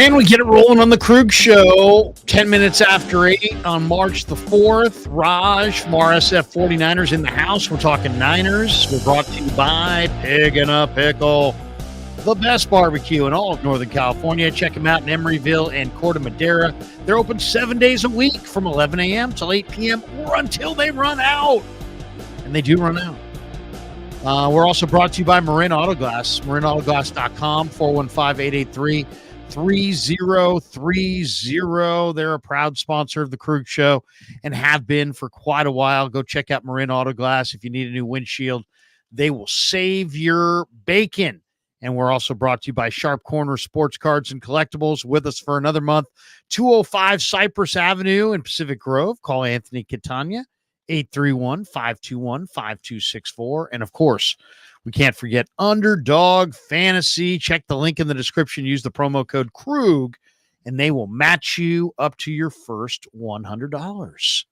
And we get it rolling on the Krug Show, 10 minutes after 8 on March the 4th. Raj from RSF 49ers in the house. We're talking Niners. We're brought to you by In A Pickle, the best barbecue in all of Northern California. Check them out in Emeryville and Corte Madera. They're open 7 days a week from 11 a.m. till 8 p.m. or until they run out. And they do run out. We're also brought to you by Marin Autoglass, marinautoglass.com, 415-883-3030. They're a proud sponsor of the Krug Show and have been for quite a while. Go check out Marin Autoglass if you need a new windshield. They will save your bacon. And we're also brought to you by Sharp Corner Sports Cards and Collectibles. With us for another month, 205 Cypress Avenue in Pacific Grove. Call Anthony Catania, 831-521-5264. And, of course, we can't forget Underdog Fantasy. Check the link in the description. Use the promo code KRUG, and they will match you up to your first $100. What's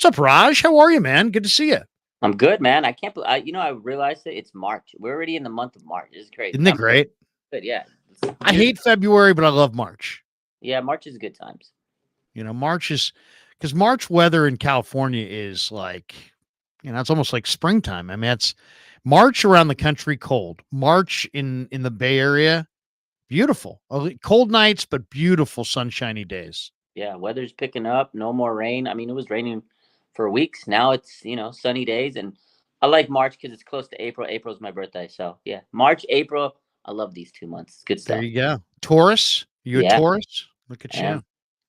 up, Raj? How are you, man? Good to see you. I'm good, man. I can't believe I realized that it's March. We're already in the month of March. This is crazy. Isn't it great? Good, yeah. I hate February, but I love March. Yeah, March is good times. You know, March is because March weather in California is like, it's almost like springtime. I mean, it's March around the country cold. March in the Bay Area, beautiful. Cold nights, but beautiful sunshiny days. Yeah, weather's picking up. No more rain. I mean, it was raining for weeks. Now it's, sunny days. And I like March because it's close to April. April's my birthday. So, yeah, March, April. I love these 2 months. It's good stuff. There you go. Taurus? You a Taurus? Look at Yeah. you.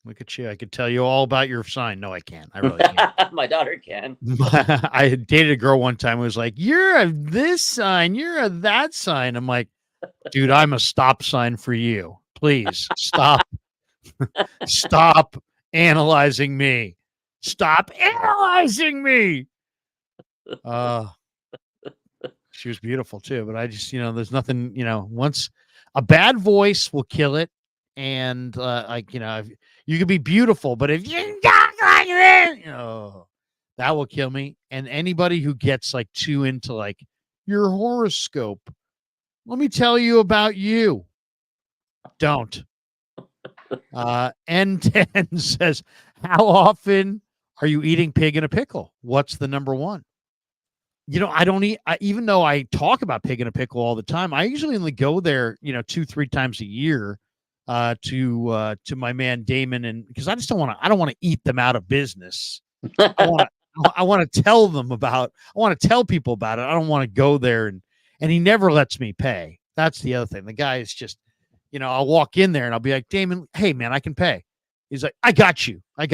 Look at you. I could tell you all about your sign. No, I can't. I really can't. My daughter can. I dated a girl one time who was like, you're a this sign. You're a that sign. I'm like, dude, I'm a stop sign for you. Please stop. Stop analyzing me. Stop analyzing me. She was beautiful too, but I just, there's nothing, once a bad voice will kill it. And you could be beautiful, but if you talk like this, that will kill me. And anybody who gets like too into like your horoscope, let me tell you about you. Don't. N10 says, how often are you eating pig in a pickle? What's the number one? I don't eat, even though I talk about pig in a pickle all the time, I usually only go there, 2-3 times a year. To my man Damon, and because I don't want to eat them out of business. I want to tell people about it. I don't want to go there and he never lets me pay. That's the other thing. The guy is just, I'll walk in there and I'll be like, Damon, hey man, I can pay. He's like, I got you. I'm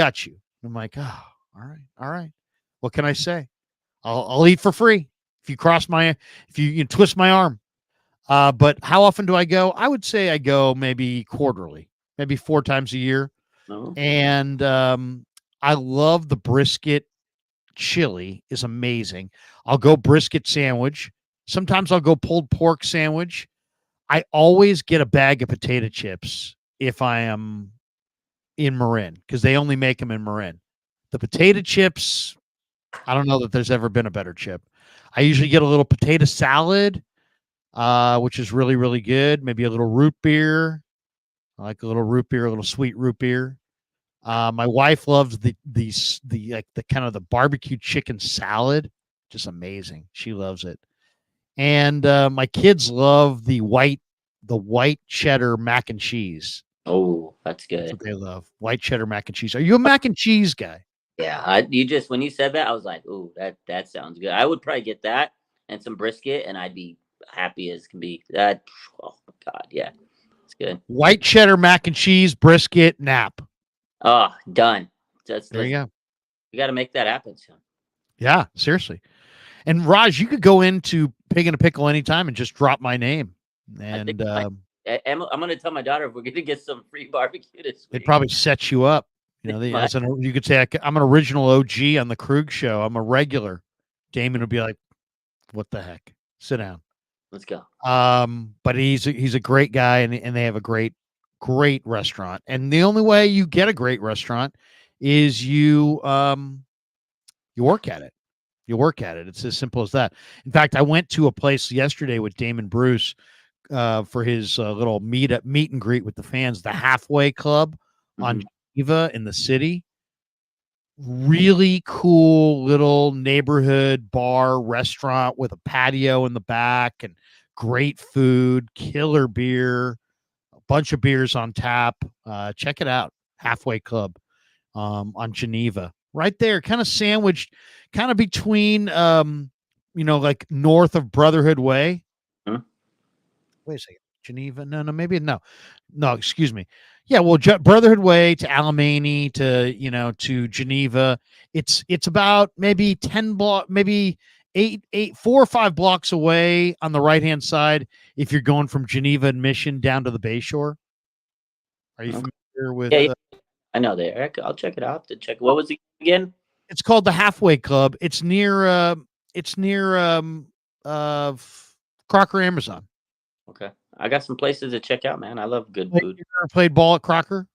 like, oh, all right. What can I say? I'll eat for free if you twist my arm. But how often do I go? I would say I go maybe quarterly, maybe 4 times a year. Oh. And I love the brisket chili is amazing. I'll go brisket sandwich. Sometimes I'll go pulled pork sandwich. I always get a bag of potato chips if I am in Marin because they only make them in Marin. The potato chips, I don't know that there's ever been a better chip. I usually get a little potato salad. Which is really, really good. Maybe a little root beer. I like a little root beer, a little sweet root beer. My wife loves the kind of the barbecue chicken salad. Just amazing. She loves it. And my kids love the white cheddar mac and cheese. Oh, that's good. That's what they love. White cheddar mac and cheese. Are you a mac and cheese guy? Yeah. When you said that, I was like, ooh, that sounds good. I would probably get that and some brisket, and I'd be happy as can be. Oh my god, yeah, it's good. White cheddar mac and cheese, brisket, nap. Oh, done. There you go. You got to make that happen soon. Yeah, seriously. And Raj, you could go into Pig in a Pickle anytime and just drop my name. And I'm going to tell my daughter if we're going to get some free barbecue this week. They'd probably set you up. You could say I'm an original OG on the Krug Show. I'm a regular. Damon would be like, "What the heck? Sit down." Let's go. But he's a great guy, and they have a great restaurant. And the only way you get a great restaurant is you work at it. You work at it. It's as simple as that. In fact, I went to a place yesterday with Damon Bruce for his little meet and greet with the fans, the Halfway Club on Mhm. Geneva in the city. Really cool little neighborhood bar restaurant with a patio in the back and great food, killer beer, a bunch of beers on tap. Check it out, Halfway Club on Geneva, right there, kind of sandwiched, kind of between, like north of Brotherhood Way. Mhm. Wait a second, Geneva? No, maybe no. Excuse me. Yeah, well, Brotherhood Way to Alemany to Geneva. It's about maybe 10 block, maybe 4 or 5 blocks away on the right hand side. If you're going from Geneva and Mission down to the Bayshore, are you Okay. familiar with? Yeah, yeah, I know there. I'll check it out. To check. What was it again? It's called the Halfway Club. It's near. It's near. Crocker Amazon. Okay, I got some places to check out, man. I love good You food. ever played ball at Crocker?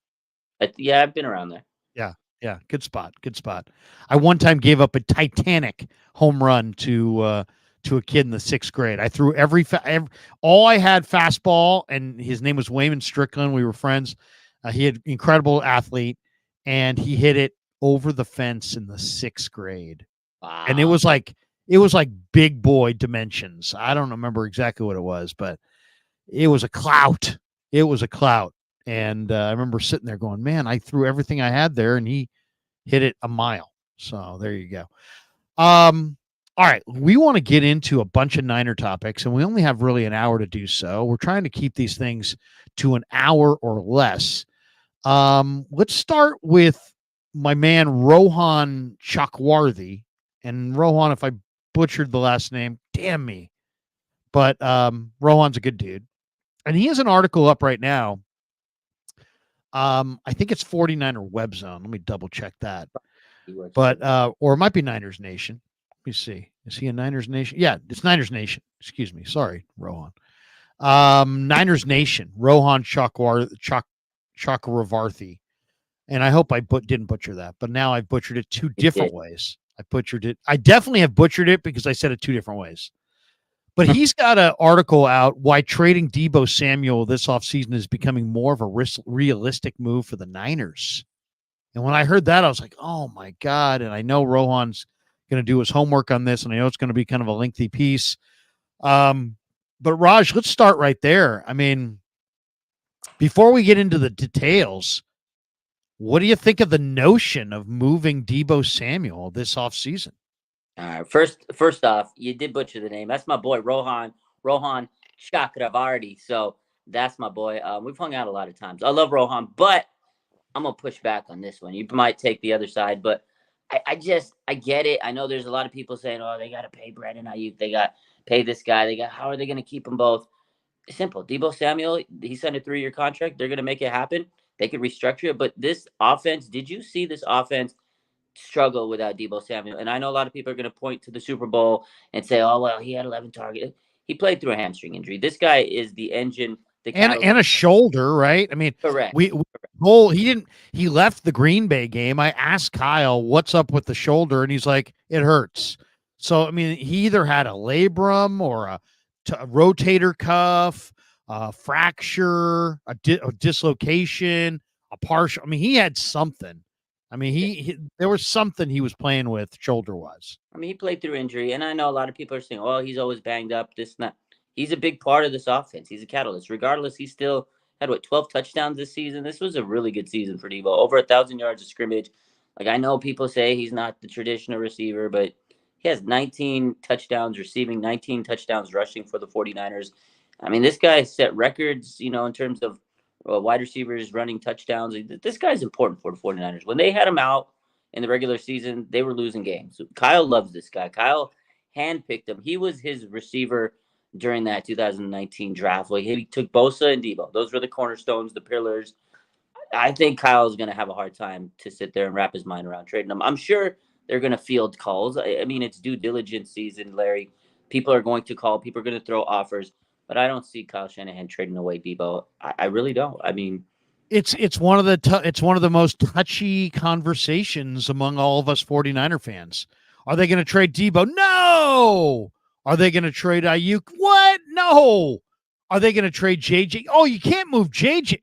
Yeah, I've been around there. Yeah, yeah, good spot, good spot. I one time gave up a Titanic home run to a kid in the 6th grade. I threw all I had fastball, and his name was Wayman Strickland. We were friends. He had incredible athlete, and he hit it over the fence in the 6th grade, and Wow. it was like big boy dimensions. I don't remember exactly what it was, but it was a clout. It was a clout. And I remember sitting there going, man, I threw everything I had there and he hit it a mile. So there you go. All right. We want to get into a bunch of Niner topics, and we only have really an hour to do so. We're trying to keep these things to an hour or less. Let's start with my man, Rohan Chakwarthi. And Rohan, if I butchered the last name, damn me. But Rohan's a good dude. And he has an article up right now. I think it's 49er Web Zone. Let me double check that. He works for But or it might be Niners Nation. Let me see. Is he a Niners Nation? Yeah, it's Niners Nation. Excuse me. Sorry, Rohan. Niners Nation. Rohan Chakravarthi. And I hope I didn't butcher that, but now I've butchered it two He different did. ways. I butchered it. I definitely have butchered it because I said it two different ways. But he's got an article out why trading Deebo Samuel this offseason is becoming more of a realistic move for the Niners. And when I heard that, I was like, oh my God. And I know Rohan's going to do his homework on this, and I know it's going to be kind of a lengthy piece. But Raj, let's start right there. I mean, before we get into the details, what do you think of the notion of moving Deebo Samuel this offseason? All right. First off, you did butcher the name. That's my boy Rohan Chakravarti. So that's my boy. We've hung out a lot of times. I love Rohan, but I'm gonna push back on this one. You might take the other side, but I get it. I know there's a lot of people saying, "Oh, they got to pay Brandon Ayuk. They got pay this guy. How are they gonna keep them both?" Simple. Deebo Samuel, he signed a 3-year contract. They're gonna make it happen. They could restructure it. But this offense, did you see this offense struggle without Deebo Samuel? And I know a lot of people are going to point to the Super Bowl and say, "Oh well, he had 11 targets. He played through a hamstring injury. This guy is the engine, the catalyst." And a shoulder, right? I mean, Correct. we whole he left the Green Bay game. I asked Kyle what's up with the shoulder, and he's like, it hurts. So I mean, he either had a labrum or a rotator cuff, a fracture, a dislocation, a partial. I mean, he had something. I mean, there was something he was playing with shoulder wise. I mean, he played through injury, and I know a lot of people are saying, "Oh, he's always banged up." This, and that. He's a big part of this offense. He's a catalyst. Regardless, he still had 12 touchdowns this season. This was a really good season for Deebo. Over 1,000 yards of scrimmage. Like I know people say he's not the traditional receiver, but he has 19 touchdowns receiving, 19 touchdowns rushing for the 49ers. I mean, this guy set records, in terms of wide receivers running touchdowns. This guy's important for the 49ers. When they had him out in the regular season, they were losing games. Kyle loves this guy. Kyle handpicked him. He was his receiver during that 2019 draft. Like he took Bosa and Debo. Those were the cornerstones, the pillars. I think Kyle's going to have a hard time to sit there and wrap his mind around trading them. I'm sure they're going to field calls. I mean, it's due diligence season, Larry. People are going to call. People are going to throw offers. But I don't see Kyle Shanahan trading away Debo. I really don't. I mean, It's one of the most touchy conversations among all of us 49er fans. Are they going to trade Debo? No. Are they going to trade Ayuk? What? No. Are they going to trade JJ? Oh, you can't move JJ.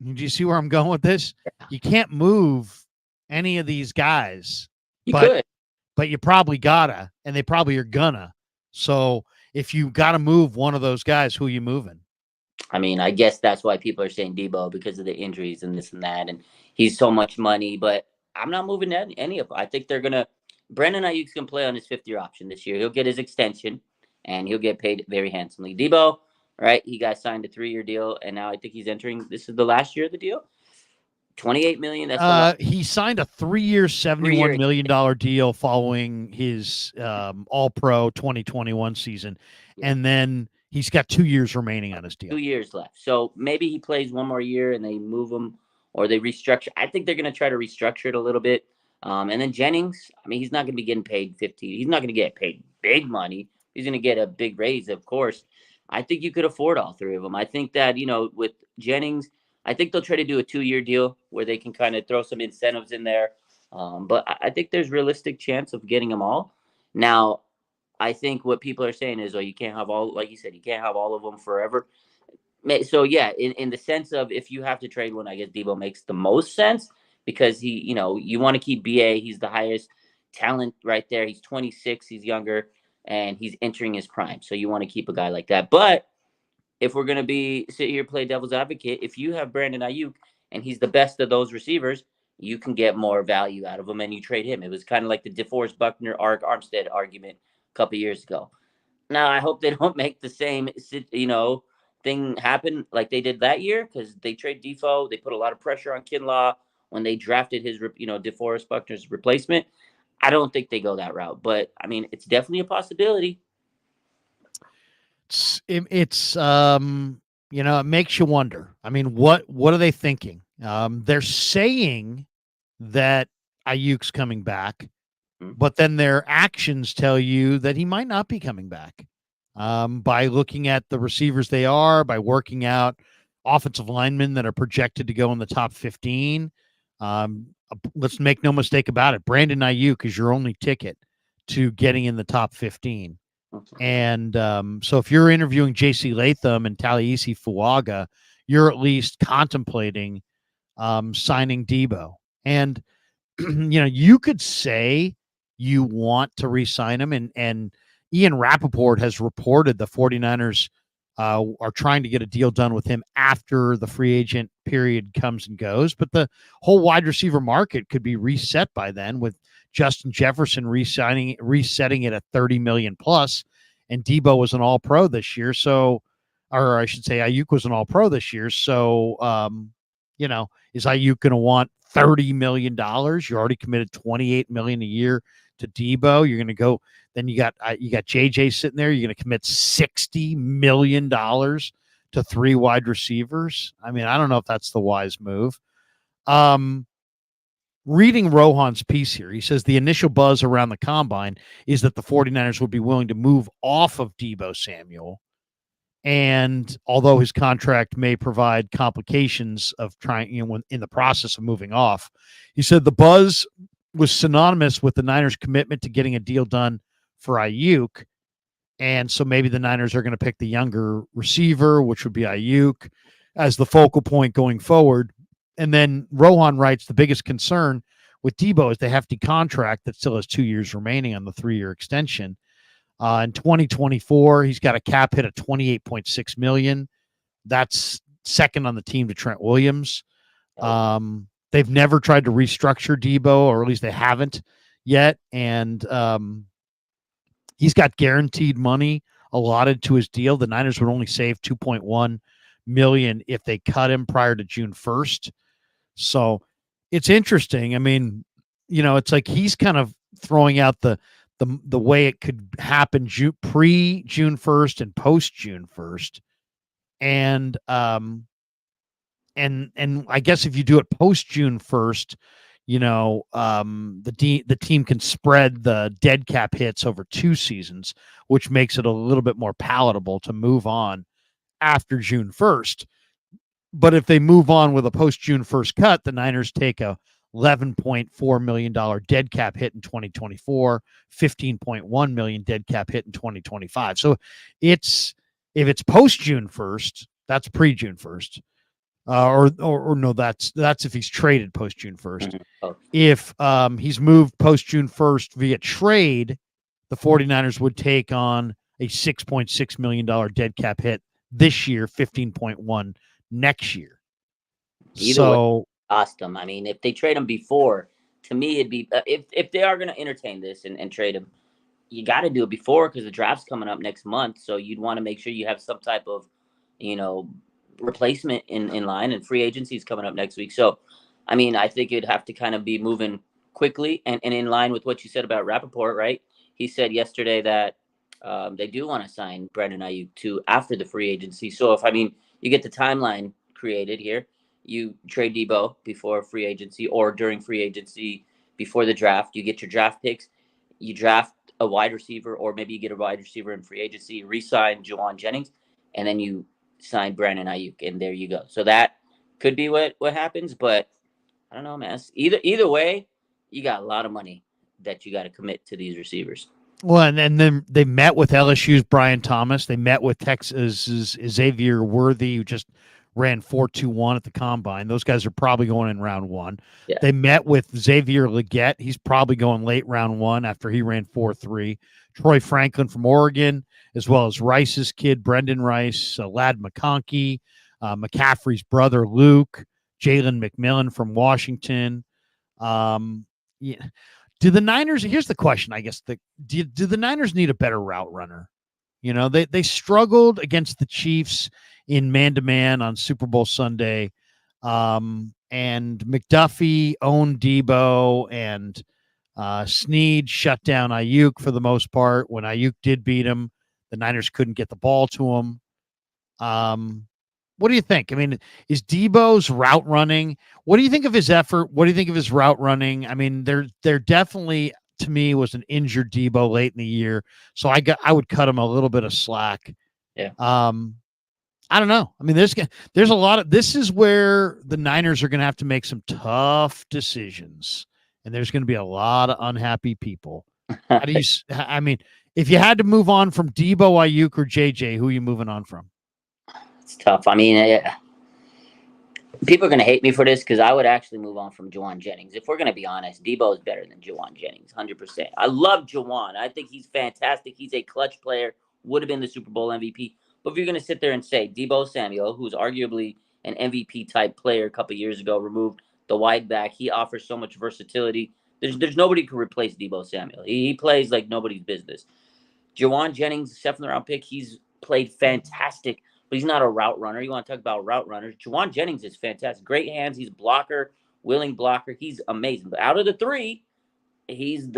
Do you see where I'm going with this? You can't move any of these guys, You but could. you probably gotta, and they probably are gonna. So if you got to move one of those guys, who are you moving? I mean, I guess that's why people are saying Debo because of the injuries and this and that, and he's so much money. But I'm not moving any of them. I think they're gonna. Brandon Ayuk's gonna play on his 5th-year option this year. He'll get his extension, and he'll get paid very handsomely. Debo, right? He got signed a 3-year deal, and now I think he's entering. This is the last year of the deal. 28 million. That's the last He signed a 3-year, $71 million deal following his All-Pro 2021 season, and then he's got 2 years remaining on his deal. 2 years left. So maybe he plays one more year and they move him or they restructure. I think they're going to try to restructure it a little bit. And then Jennings, I mean, he's not going to be getting paid 50. He's not going to get paid big money. He's going to get a big raise, of course. I think you could afford all 3 of them. I think that, with Jennings, I think they'll try to do a 2-year deal where they can kind of throw some incentives in there. But I think there's realistic chance of getting them all. Now, I think what people are saying is, oh, you can't have all, like you said, you can't have all of them forever. So yeah, in the sense of if you have to trade one, I guess Debo makes the most sense because you want to keep BA. He's the highest talent right there. He's 26. He's younger and he's entering his prime. So you want to keep a guy like that. But if we're gonna sit here play devil's advocate, if you have Brandon Ayuk and he's the best of those receivers, you can get more value out of him and you trade him. It was kind of like the DeForest Buckner, Armstead argument a couple years ago. Now I hope they don't make the same thing happen like they did that year because they trade Defoe. They put a lot of pressure on Kinlaw when they drafted his DeForest Buckner's replacement. I don't think they go that route, but I mean it's definitely a possibility. It's it makes you wonder. I mean, what are they thinking? They're saying that Ayuk's coming back, but then their actions tell you that he might not be coming back. By looking at the receivers they are, by working out offensive linemen that are projected to go in the top 15. Let's make no mistake about it. Brandon Ayuk is your only ticket to getting in the top 15. And so if you're interviewing J.C. Latham and Taliesin Fuaga, you're at least contemplating signing Debo. And, you could say you want to re-sign him. And Ian Rappaport has reported the 49ers are trying to get a deal done with him after the free agent period comes and goes. But the whole wide receiver market could be reset by then with Justin Jefferson resetting it at 30 million plus. And Debo was an all-pro this year. So, or I should say Ayuk was an all-pro this year. So, is Ayuk going to want $30 million? You're already committed $28 million a year to Debo. You're going to go, then you got JJ sitting there. You're going to commit $60 million to 3 wide receivers. I mean, I don't know if that's the wise move. Reading Rohan's piece here, he says the initial buzz around the combine is that the 49ers would be willing to move off of Debo Samuel. And although his contract may provide complications of trying, in the process of moving off, he said the buzz was synonymous with the Niners' commitment to getting a deal done for Ayuk. And so maybe the Niners are going to pick the younger receiver, which would be Ayuk, as the focal point going forward. And then Rohan writes the biggest concern with Debo is the hefty contract that still has 2 years remaining on the 3-year extension. In 2024, he's got a cap hit of $28.6 million. That's second on the team to Trent Williams. They've never tried to restructure Debo, or at least they haven't yet. And he's got guaranteed money allotted to his deal. The Niners would only save $2.1 million if they cut him prior to June 1st. So it's interesting. I mean, it's like he's kind of throwing out the way it could happen pre-June 1st and post-June 1st. And I guess if you do it post-June 1st, the team can spread the dead cap hits over 2 seasons, which makes it a little bit more palatable to move on after June 1st. But if they move on with a post-June 1st cut, the Niners take a $11.4 million dead cap hit in 2024, $15.1 million dead cap hit in 2025. So it's If it's post June 1st, that's pre June 1st. Or no, that's if he's traded post June 1st. Oh, If he's moved post June 1st via trade, the 49ers would take on a $6.6 million dead cap hit this year, 15.1 next year. either way, So, cost them. I mean, if they trade him before, to me, it'd be if they are going to entertain this and trade him, you got to do it before because the draft's coming up next month. So you'd want to make sure you have some type of, you know, replacement in line. And free agency is coming up next week. So, I mean, I think it'd have to kind of be moving quickly and in line with what you said about Rappaport, right? He said yesterday that they do want to sign Brandon Ayuk too after the free agency. So if I mean you get the timeline created here, you trade Debo before free agency or during free agency before the draft. You get your draft picks. You draft a wide receiver, or maybe you get a wide receiver in free agency, re-sign Juwan Jennings, and then you sign Brandon Ayuk, and there you go. So that could be what happens, but I don't know, man. Either way, you got a lot of money that you got to commit to these receivers. well, and then they met with LSU's Brian Thomas. They met with Texas's Xavier Worthy, who just ran 4.21 at the combine. Those guys are probably going in round one. Yeah, They met with Xavier Leggett. He's probably going late round one after he ran 4.3. Troy Franklin from Oregon, as well as Rice's kid, Brendan Rice, Lad McConkey, McCaffrey's brother, Luke, Jalen McMillan from Washington. Yeah. Do the Niners? Here's the question, I guess. Do the Niners need a better route runner? You know, they struggled against the Chiefs in man to man on Super Bowl Sunday, and McDuffie owned Debo, and Snead shut down Ayuk for the most part. When Ayuk did beat him, the Niners couldn't get the ball to him. What do you think? I mean, is Debo's route running? What do you think of his effort? What do you think of his route running? I mean, there definitely to me was an injured Debo late in the year, so I would cut him a little bit of slack. yeah. I don't know. I mean, there's a lot of this is where the Niners are going to have to make some tough decisions, and there's going to be a lot of unhappy people. How do you? I mean, if you had to move on from Debo, Ayuk, or JJ, who are you moving on from? It's tough. I mean, people are going to hate me for this because I would actually move on from Juwan Jennings. If we're going to be honest, Debo is better than Juwan Jennings, 100%. I love Juwan. I think he's fantastic. He's a clutch player, would have been the Super Bowl MVP. But if you're going to sit there and say Debo Samuel, who's arguably an MVP type player a couple years ago, removed the wide back, he offers so much versatility. There's nobody who can replace Debo Samuel. He plays like nobody's business. Juwan Jennings, 7th round pick, he's played fantastic, but he's not a route runner. You want to talk about route runners? Juwan Jennings is fantastic. Great hands. He's blocker, willing blocker. He's amazing. But out of the three, he's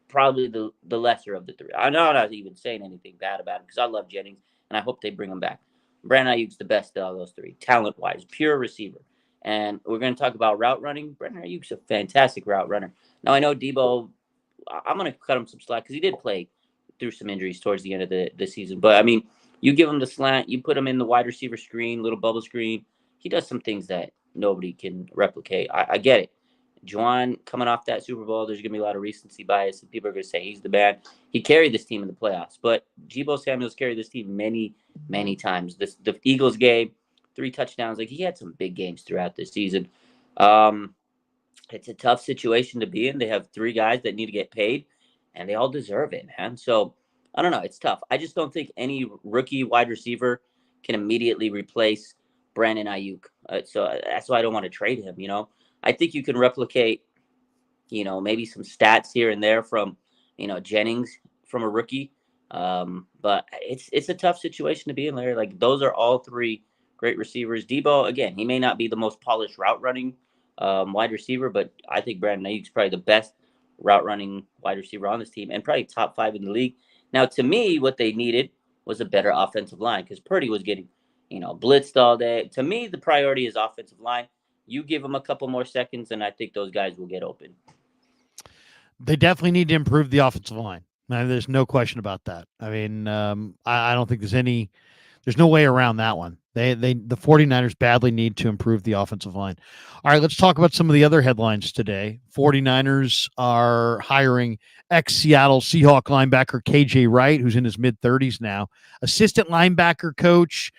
probably the lesser of the three. I know I'm not even saying anything bad about him because I love Jennings and I hope they bring him back. Brandon Ayuk's the best of those three, talent wise, pure receiver. And we're going to talk about route running. Brandon Ayuk's a fantastic route runner. Now I know Debo. I'm going to cut him some slack because he did play through some injuries towards the end of the season. But I mean, you give him the slant, you put him in the wide receiver screen, little bubble screen. He does some things that nobody can replicate. I get it. Juwan coming off that Super Bowl, there's going to be a lot of recency bias, and people are going to say he's the man. He carried this team in the playoffs, but Debo Samuel's carried this team many, many times. The Eagles game, 3 touchdowns. Like he had some big games throughout this season. Um, it's a tough situation to be in. They have 3 guys that need to get paid, and they all deserve it, man. So I don't know. It's tough. I just don't think any rookie wide receiver can immediately replace Brandon Ayuk. So that's why I don't want to trade him. I think you can replicate, maybe some stats here and there from, Jennings from a rookie. But it's a tough situation to be in, Larry. Like those are all 3 great receivers. Debo, again, he may not be the most polished route running wide receiver, but I think Brandon Ayuk's probably the best route running wide receiver on this team and probably top 5 in the league. Now, to me, what they needed was a better offensive line because Purdy was getting, blitzed all day. To me, the priority is offensive line. You give them a couple more seconds, and I think those guys will get open. They definitely need to improve the offensive line. There's no question about that. I mean, I don't think there's any There's no way around that one. The 49ers badly need to improve the offensive line. All right, let's talk about some of the other headlines today. 49ers are hiring ex-Seattle Seahawk linebacker KJ Wright, who's in his mid-30s now, assistant linebacker coach,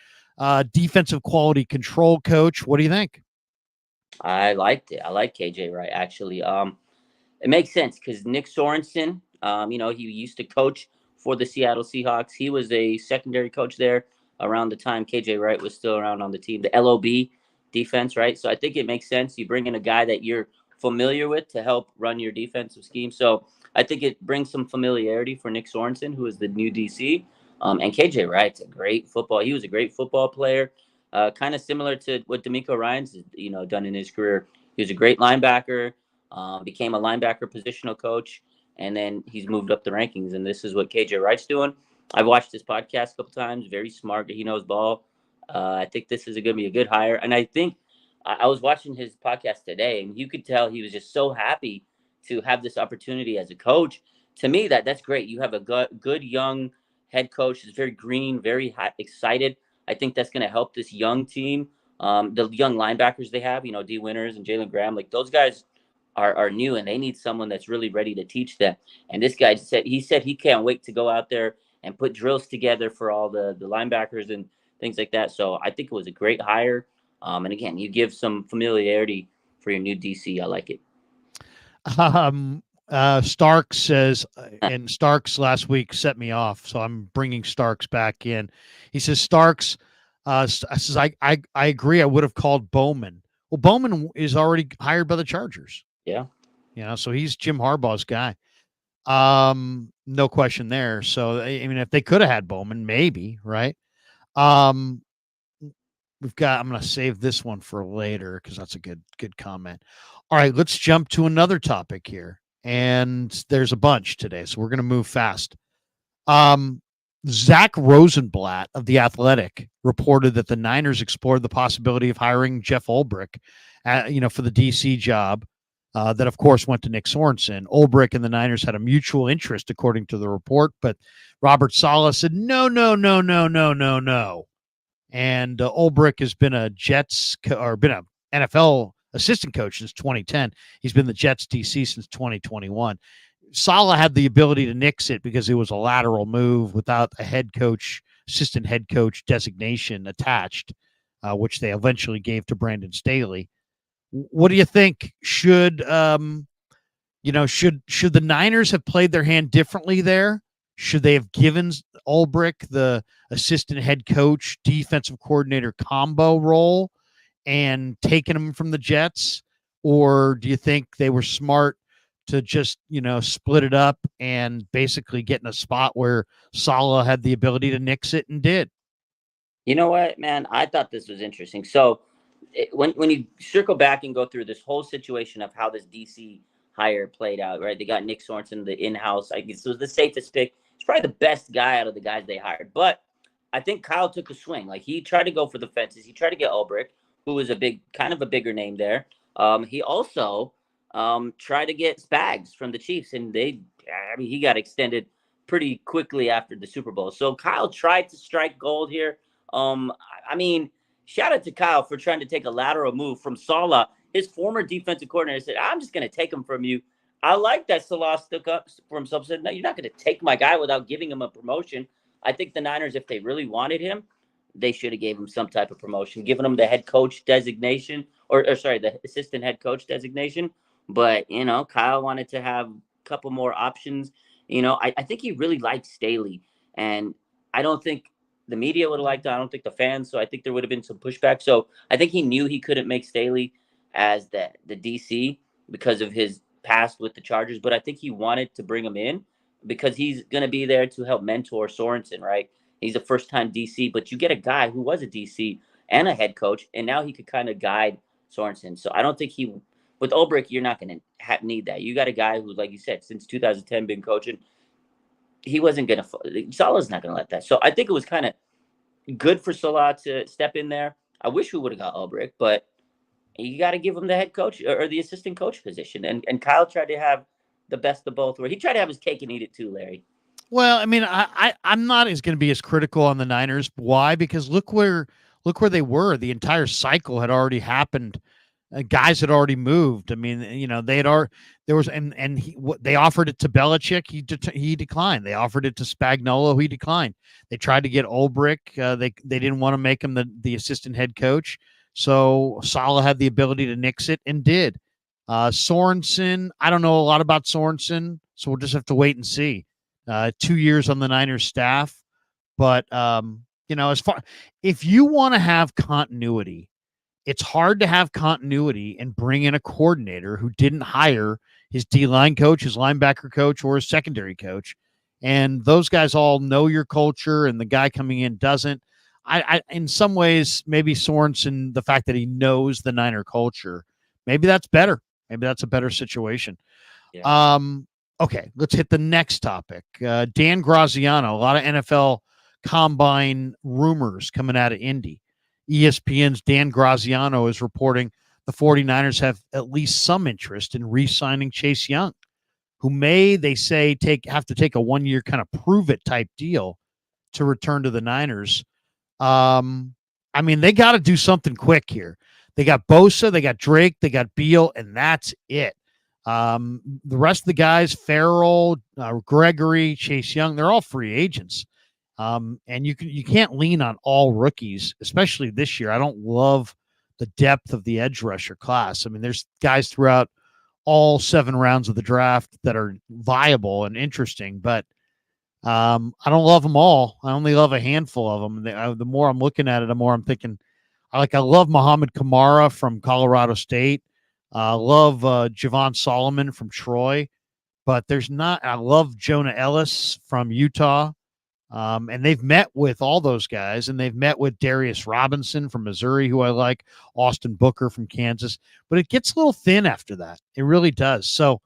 defensive quality control coach. What do you think? I liked it. I like KJ Wright actually. It makes sense because Nick Sorensen, he used to coach for the Seattle Seahawks. He was a secondary coach there around the time KJ Wright was still around on the team, the LOB defense, right? So I think it makes sense. You bring in a guy that you're familiar with to help run your defensive scheme. So I think it brings some familiarity for Nick Sorensen, who is the new DC. And KJ Wright's a great football. He was a great football player, kind of similar to what D'Amico Ryan's done in his career. He was a great linebacker. Became a linebacker positional coach, and then he's moved up the rankings. And this is what KJ Wright's doing. I've watched his podcast a couple times. Very smart. He knows ball. I think this is going to be a good hire. And I think I was watching his podcast today, and you could tell he was just so happy to have this opportunity as a coach. To me, that's great. You have a good young head coach. He's very green, very excited. I think that's going to help this young team. The young linebackers they have, D Winters and Jalen Graham, like those guys are new and they need someone that's really ready to teach them. And this guy said he can't wait to go out there and put drills together for all the linebackers and things like that. So I think it was a great hire. And again, you give some familiarity for your new DC. I like it. Starks says, and Starks last week set me off, so I'm bringing Starks back in. He says, Starks says, I agree. I would have called Bowman. Well, Bowman is already hired by the Chargers. Yeah. So he's Jim Harbaugh's guy. No question there. So, I mean, if they could have had Bowman, maybe, right? I'm going to save this one for later because that's a good comment. All right, let's jump to another topic here. And there's a bunch today, so we're going to move fast. Zach Rosenblatt of The Athletic reported that the Niners explored the possibility of hiring Jeff Ulbrich, for the DC job. That, of course, went to Nick Sorensen. Ulbrich and the Niners had a mutual interest, according to the report, but Robert Saleh said, no. And Ulbrich has been a been an NFL assistant coach since 2010. He's been the Jets DC since 2021. Saleh had the ability to nix it because it was a lateral move without a assistant head coach designation attached, which they eventually gave to Brandon Staley. What do you think? Should the Niners have played their hand differently there? Should they have given Ulbrich the assistant head coach, defensive coordinator combo role and taken him from the Jets? Or do you think they were smart to just, split it up and basically get in a spot where Saleh had the ability to nix it and did? You know what, man? I thought this was interesting. So when you circle back and go through this whole situation of how this DC hire played out, right? They got Nick Sorensen, the in-house. I guess it was the safest pick. He's probably the best guy out of the guys they hired. But I think Kyle took a swing. Like he tried to go for the fences. He tried to get Ulbrich, who was kind of a bigger name there. He also tried to get Spags from the Chiefs, and he got extended pretty quickly after the Super Bowl. So Kyle tried to strike gold here. I mean, shout out to Kyle for trying to take a lateral move from Saleh. His former defensive coordinator said, I'm just going to take him from you. I like that Saleh stuck up for himself. Said, no, you're not going to take my guy without giving him a promotion. I think the Niners, if they really wanted him, they should have gave him some type of promotion, given him the head coach designation, the assistant head coach designation. But, Kyle wanted to have a couple more options. I think he really liked Staley. And I don't think the media would have liked it. I don't think the fans. So I think there would have been some pushback. So I think he knew he couldn't make Staley as the DC because of his past with the Chargers. But I think he wanted to bring him in because he's going to be there to help mentor Sorensen, right? He's a first-time DC, but you get a guy who was a DC and a head coach, and now he could kind of guide Sorensen. So I don't think with Ulbrich, you're not going to need that. You got a guy who, like you said, since 2010 been coaching. He wasn't going to – Saleh's not going to let that. So I think it was kind of good for Saleh to step in there. I wish we would have got Ulbrich, but you got to give him the head coach or the assistant coach position. And Kyle tried to have the best of both, where he tried to have his cake and eat it too, Larry. Well, I mean, I'm not as going to be as critical on the Niners. Why? Because look where they were. The entire cycle had already happened. Guys had already moved. I mean, they had already there was and they offered it to Belichick. He declined. They offered it to Spagnuolo. He declined. They tried to get Ulbrich. They didn't want to make him the assistant head coach. So Saleh had the ability to nix it and did. Sorensen, I don't know a lot about Sorensen, so we'll just have to wait and see. 2 years on the Niners staff, but as far if you want to have continuity, it's hard to have continuity and bring in a coordinator who didn't hire his D line coach, his linebacker coach, or his secondary coach. And those guys all know your culture, and the guy coming in doesn't. In some ways, maybe Sorensen, the fact that he knows the Niner culture, maybe that's better. Maybe that's a better situation. Yeah. Okay, let's hit the next topic. Dan Graziano, a lot of NFL combine rumors coming out of Indy. ESPN's Dan Graziano is reporting the 49ers have at least some interest in re-signing Chase Young, who may, they say, have to take a 1-year kind of prove it type deal to return to the Niners. I mean, they got to do something quick here. They got Bosa, they got Drake, they got Beal, and that's it. The rest of the guys, Farrell, Gregory, Chase Young, they're all free agents. And you can't lean on all rookies, especially this year. I don't love the depth of the edge rusher class. I mean, there's guys throughout all 7 rounds of the draft that are viable and interesting, but I don't love them all. I only love a handful of them. The more I'm looking at it, the more I'm thinking. I love Muhammad Kamara from Colorado State. I love Javon Solomon from Troy, but there's not. I love Jonah Ellis from Utah. And they've met with all those guys, and they've met with Darius Robinson from Missouri, who I like, Austin Booker from Kansas. But it gets a little thin after that. It really does. So,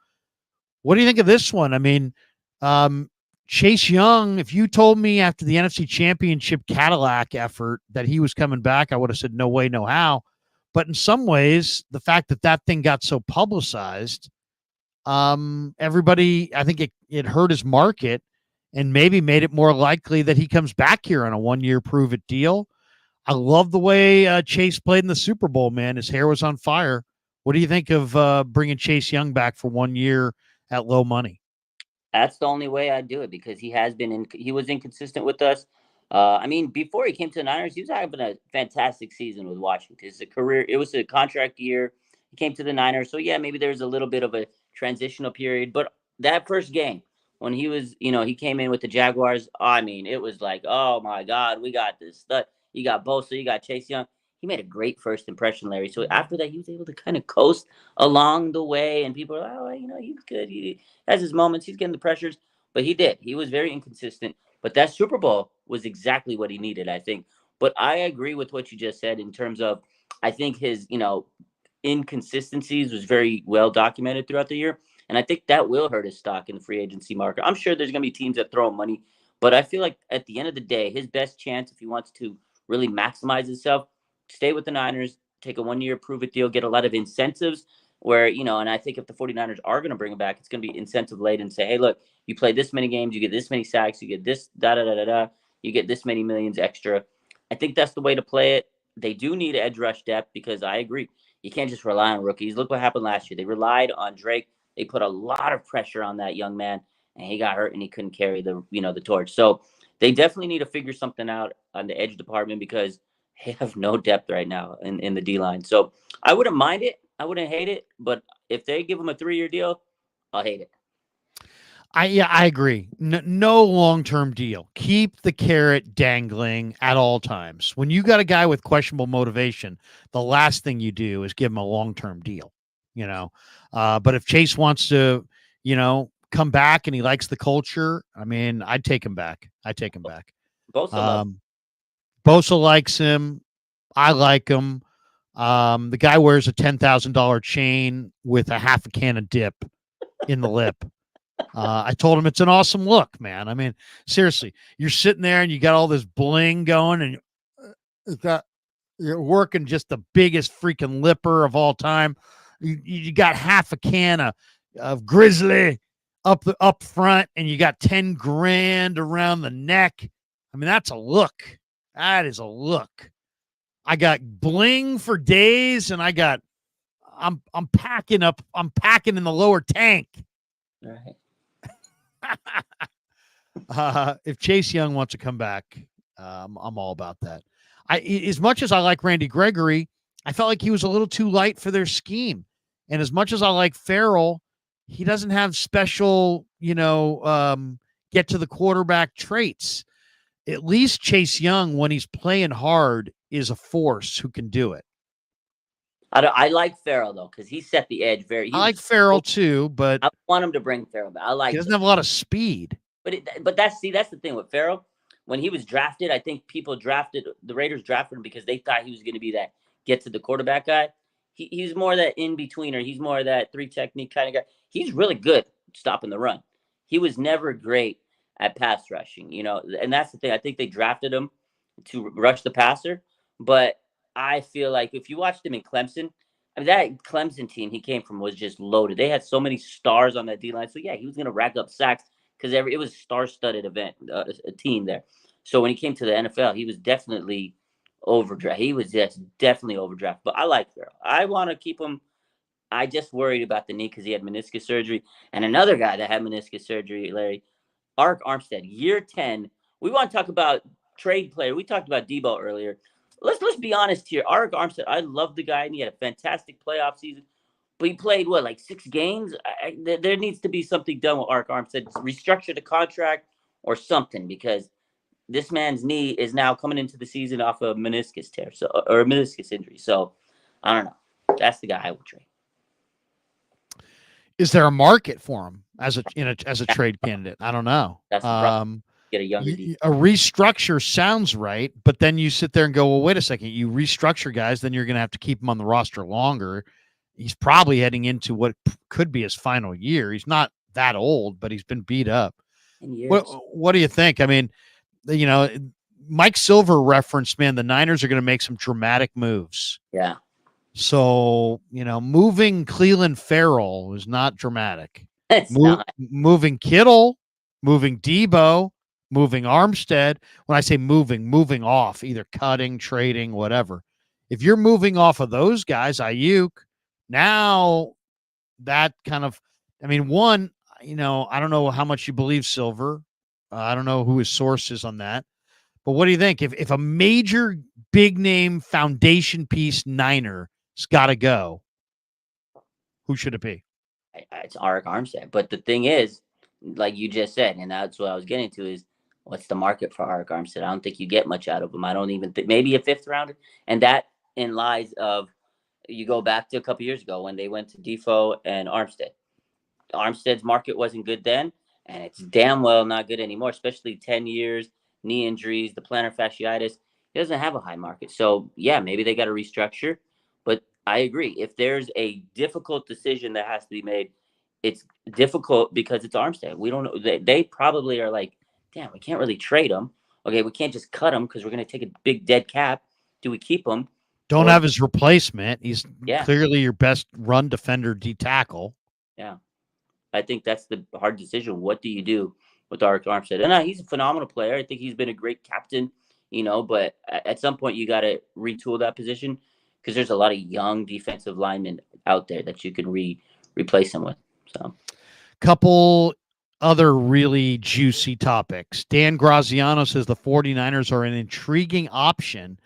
what do you think of this one? I mean, Chase Young, if you told me after the NFC Championship Cadillac effort that he was coming back, I would have said, no way, no how. But in some ways, the fact that that thing got so publicized, everybody, I think it hurt his market and maybe made it more likely that he comes back here on a 1-year prove it deal. I love the way Chase played in the Super Bowl, man. His hair was on fire. What do you think of bringing Chase Young back for 1 year at low money? That's the only way I do it because he was inconsistent with us. I mean, before he came to the Niners, he was having a fantastic season with Washington. It was a contract year. He came to the Niners, so yeah, maybe there's a little bit of a transitional period. But that first game when he came in with the Jaguars, I mean, it was like, oh my God, we got this stuff. You got Bosa, you got Chase Young. He made a great first impression, Larry. So after that, he was able to kind of coast along the way, and people are like, oh, he's good. He has his moments. He's getting the pressures, but he did. He was very inconsistent. But that Super Bowl was exactly what he needed, I think. But I agree with what you just said in terms of, I think his, inconsistencies was very well documented throughout the year. And I think that will hurt his stock in the free agency market. I'm sure there's going to be teams that throw him money, but I feel like at the end of the day, his best chance, if he wants to really maximize himself, stay with the Niners, take a 1-year prove it deal, get a lot of incentives where, and I think if the 49ers are going to bring him back, it's going to be incentive laden and say, hey, look, you play this many games, you get this many sacks, you get this, da da da da da, you get this many millions extra. I think that's the way to play it. They do need edge rush depth because I agree. You can't just rely on rookies. Look what happened last year. They relied on Drake. They put a lot of pressure on that young man, and he got hurt and he couldn't carry the torch. So they definitely need to figure something out on the edge department because they have no depth right now in the D line. So I wouldn't mind it. I wouldn't hate it. But if they give him a 3-year deal, I'll hate it. I agree. No long-term deal. Keep the carrot dangling at all times. When you got a guy with questionable motivation, the last thing you do is give him a long-term deal. But if Chase wants to, come back and he likes the culture, I mean, I'd take him back. Bosa loves Um, Bosa likes him. I like him. The guy wears a $10,000 chain with a half a can of dip in the lip. I told him it's an awesome look, man. I mean, seriously, you're sitting there and you got all this bling going, and you're working just the biggest freaking lipper of all time. You got half a can of Grizzly up front, and you got 10 grand around the neck. I mean, that's a look. That is a look. I got bling for days, and I'm packing up. I'm packing in the lower tank. Right. If Chase Young wants to come back, I'm all about that. As much as I like Randy Gregory, I felt like he was a little too light for their scheme. And as much as I like Farrell, he doesn't have special, get to the quarterback traits. At least Chase Young, when he's playing hard, is a force who can do it. I like Farrell though, because he set the edge I like Farrell too, but I want him to bring Farrell back. I like. He doesn't have a lot of speed. But that's the thing with Farrell. When he was drafted, I think the Raiders drafted him because they thought he was going to be that get to the quarterback guy. He's more that in betweener. He's more that 3 technique kind of guy. He's really good stopping the run. He was never great at pass rushing, and that's the thing. I think they drafted him to rush the passer, but I feel like if you watched him in Clemson, I mean, that Clemson team he came from was just loaded. They had so many stars on that D-line. So, yeah, he was going to rack up sacks because it was a star-studded a team there. So when he came to the NFL, he was definitely overdraft. He was just definitely overdraft. But I like Farrell. I want to keep him. I just worried about the knee because he had meniscus surgery. And another guy that had meniscus surgery, Larry, Arik Armstead, year 10. We want to talk about trade player. We talked about Debo earlier. Let's be honest here. Arik Armstead, I love the guy, and he had a fantastic playoff season. But he played, like 6 games? There needs to be something done with Arik Armstead. Restructure the contract or something, because this man's knee is now coming into the season off a meniscus tear, or a meniscus injury. So, I don't know. That's the guy I would trade. Is there a market for him as a trade candidate? I don't know. That's the problem. Get a younger D. A restructure sounds right, but then you sit there and go, well, wait a second. You restructure guys, then you're going to have to keep him on the roster longer. He's probably heading into what could be his final year. He's not that old, but he's been beat up. What do you think? I mean, Mike Silver referenced, man, the Niners are going to make some dramatic moves. Yeah. So, moving Cleveland Farrell is not dramatic. It's not. Moving Kittle, moving Debo, moving Armstead. When I say moving off, either cutting, trading, whatever. If you're moving off of those guys, Ayuk, now that kind of, one, I don't know how much you believe Silver. I don't know who his source is on that. But what do you think? If a major big name foundation piece Niner has got to go, who should it be? It's Arik Armstead. But the thing is, like you just said, and that's what I was getting to, is what's the market for Arik Armstead? I don't think you get much out of him. I don't even think, maybe a 5th rounder. And that in lies of, you go back to a couple years ago when they went to Defoe and Armstead. Armstead's market wasn't good then, and it's damn well not good anymore, especially 10 years, knee injuries, the plantar fasciitis. He doesn't have a high market. So, yeah, maybe they got to restructure. But I agree. If there's a difficult decision that has to be made, it's difficult because it's Armstead. We don't know. They probably are like, damn, we can't really trade him. Okay, we can't just cut him because we're going to take a big dead cap. Do we keep him? Don't have his replacement. He's clearly your best run defender, D tackle. Yeah. I think that's the hard decision. What do you do with Arik Armstead? And he's a phenomenal player. I think he's been a great captain, but at some point you got to retool that position because there's a lot of young defensive linemen out there that you can replace him with. So, couple other really juicy topics. Dan Graziano says the 49ers are an intriguing option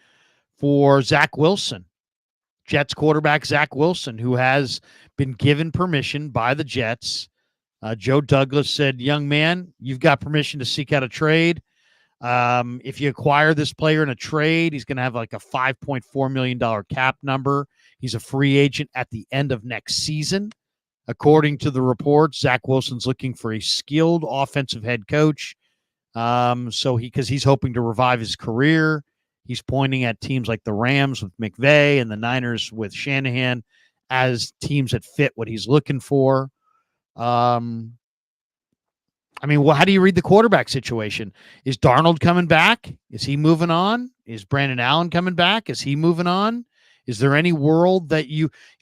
for Zach Wilson, Jets quarterback Zach Wilson, who has been given permission by the Jets. Joe Douglas said, young man, you've got permission to seek out a trade. If you acquire this player in a trade, he's going to have like a $5.4 million cap number. He's a free agent at the end of next season. According to the reports, Zach Wilson's looking for a skilled offensive head coach. Because he's hoping to revive his career. He's pointing at teams like the Rams with McVay and the Niners with Shanahan as teams that fit what he's looking for. How do you read the quarterback situation? Is Darnold coming back? Is he moving on? Is Brandon Allen coming back? Is he moving on? Is there any world that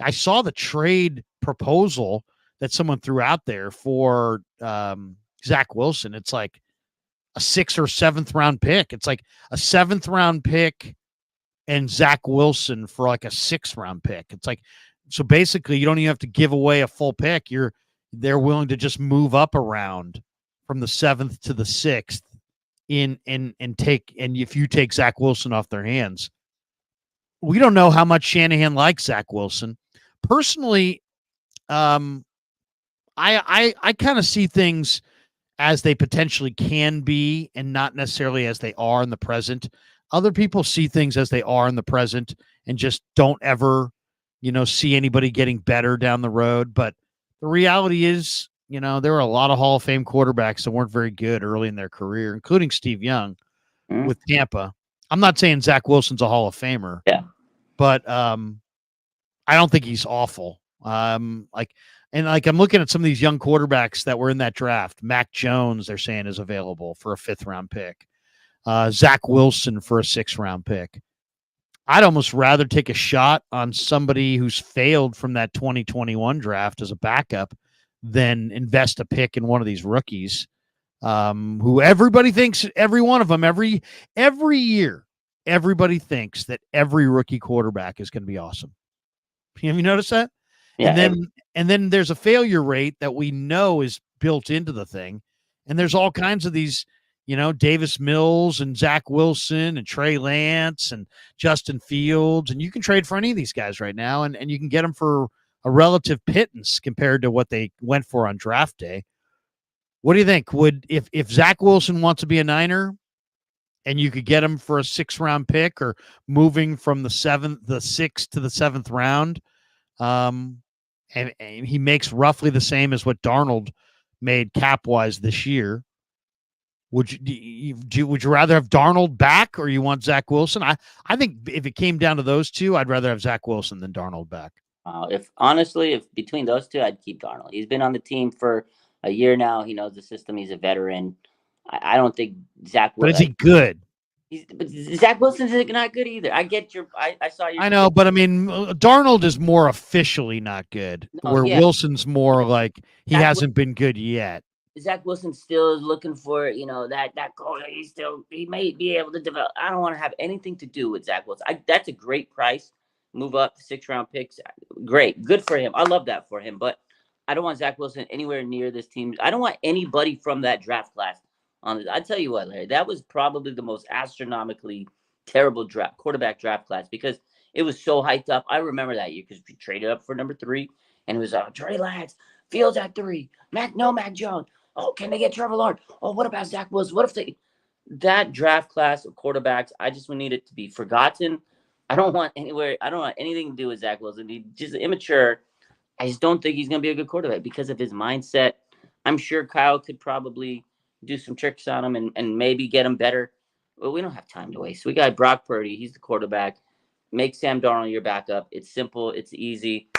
I saw the trade proposal that someone threw out there for Zach Wilson, it's like a 6th or 7th round pick. It's like a 7th round pick and Zach Wilson for like a 6th round pick. It's like, so basically you don't even have to give away a full pick. They're willing to just move up around from the 7th to the 6th and if you take Zach Wilson off their hands. We don't know how much Shanahan likes Zach Wilson. Personally, I kind of see things as they potentially can be and not necessarily as they are in the present. Other people see things as they are in the present and just don't ever, see anybody getting better down the road. But the reality is, there were a lot of Hall of Fame quarterbacks that weren't very good early in their career, including Steve Young with Tampa. I'm not saying Zach Wilson's a Hall of Famer, but I don't think he's awful. I'm looking at some of these young quarterbacks that were in that draft. Mac Jones, they're saying, is available for a 5th round pick. Zach Wilson for a 6th round pick. I'd almost rather take a shot on somebody who's failed from that 2021 draft as a backup than invest a pick in one of these rookies, who everybody thinks, every one of them, every year, everybody thinks that every rookie quarterback is going to be awesome. Have you noticed that? Yeah, and then there's a failure rate that we know is built into the thing. And there's all kinds of these, Davis Mills and Zach Wilson and Trey Lance and Justin Fields. And you can trade for any of these guys right now, and you can get them for a relative pittance compared to what they went for on draft day. What do you think? If Zach Wilson wants to be a Niner and you could get him for a 6th round pick or moving from the 6th to the 7th round, and he makes roughly the same as what Darnold made cap-wise this year, would you rather have Darnold back or you want Zach Wilson? I think if it came down to those two, I'd rather have Zach Wilson than Darnold back. If between those two, I'd keep Darnold. He's been on the team for a year now. He knows the system. He's a veteran. I don't think Zach Wilson. But is he good? But Zach Wilson's not good either. I get your. I saw your. I know, but I mean, Darnold is more officially not good, where Wilson's more like he hasn't been good yet. Zach Wilson still is looking for that goal. He may be able to develop. I don't want to have anything to do with Zach Wilson. That's a great price. Move up 6th round picks. Great, good for him. I love that for him. But I don't want Zach Wilson anywhere near this team. I don't want anybody from that draft class. I tell you what, Larry, that was probably the most astronomically terrible quarterback draft class because it was so hyped up. I remember that year because we traded up for number 3, and it was Trey Lance, Fields at 3, Mac Jones. Oh, can they get Trevor Lawrence? Oh, what about Zach Wilson? What if that draft class of quarterbacks? I just need it to be forgotten. I don't want anything to do with Zach Wilson. He's just immature. I just don't think he's going to be a good quarterback because of his mindset. I'm sure Kyle could probably do some tricks on him and maybe get him better. But we don't have time to waste. We got Brock Purdy. He's the quarterback. Make Sam Darnold your backup. It's simple. It's easy.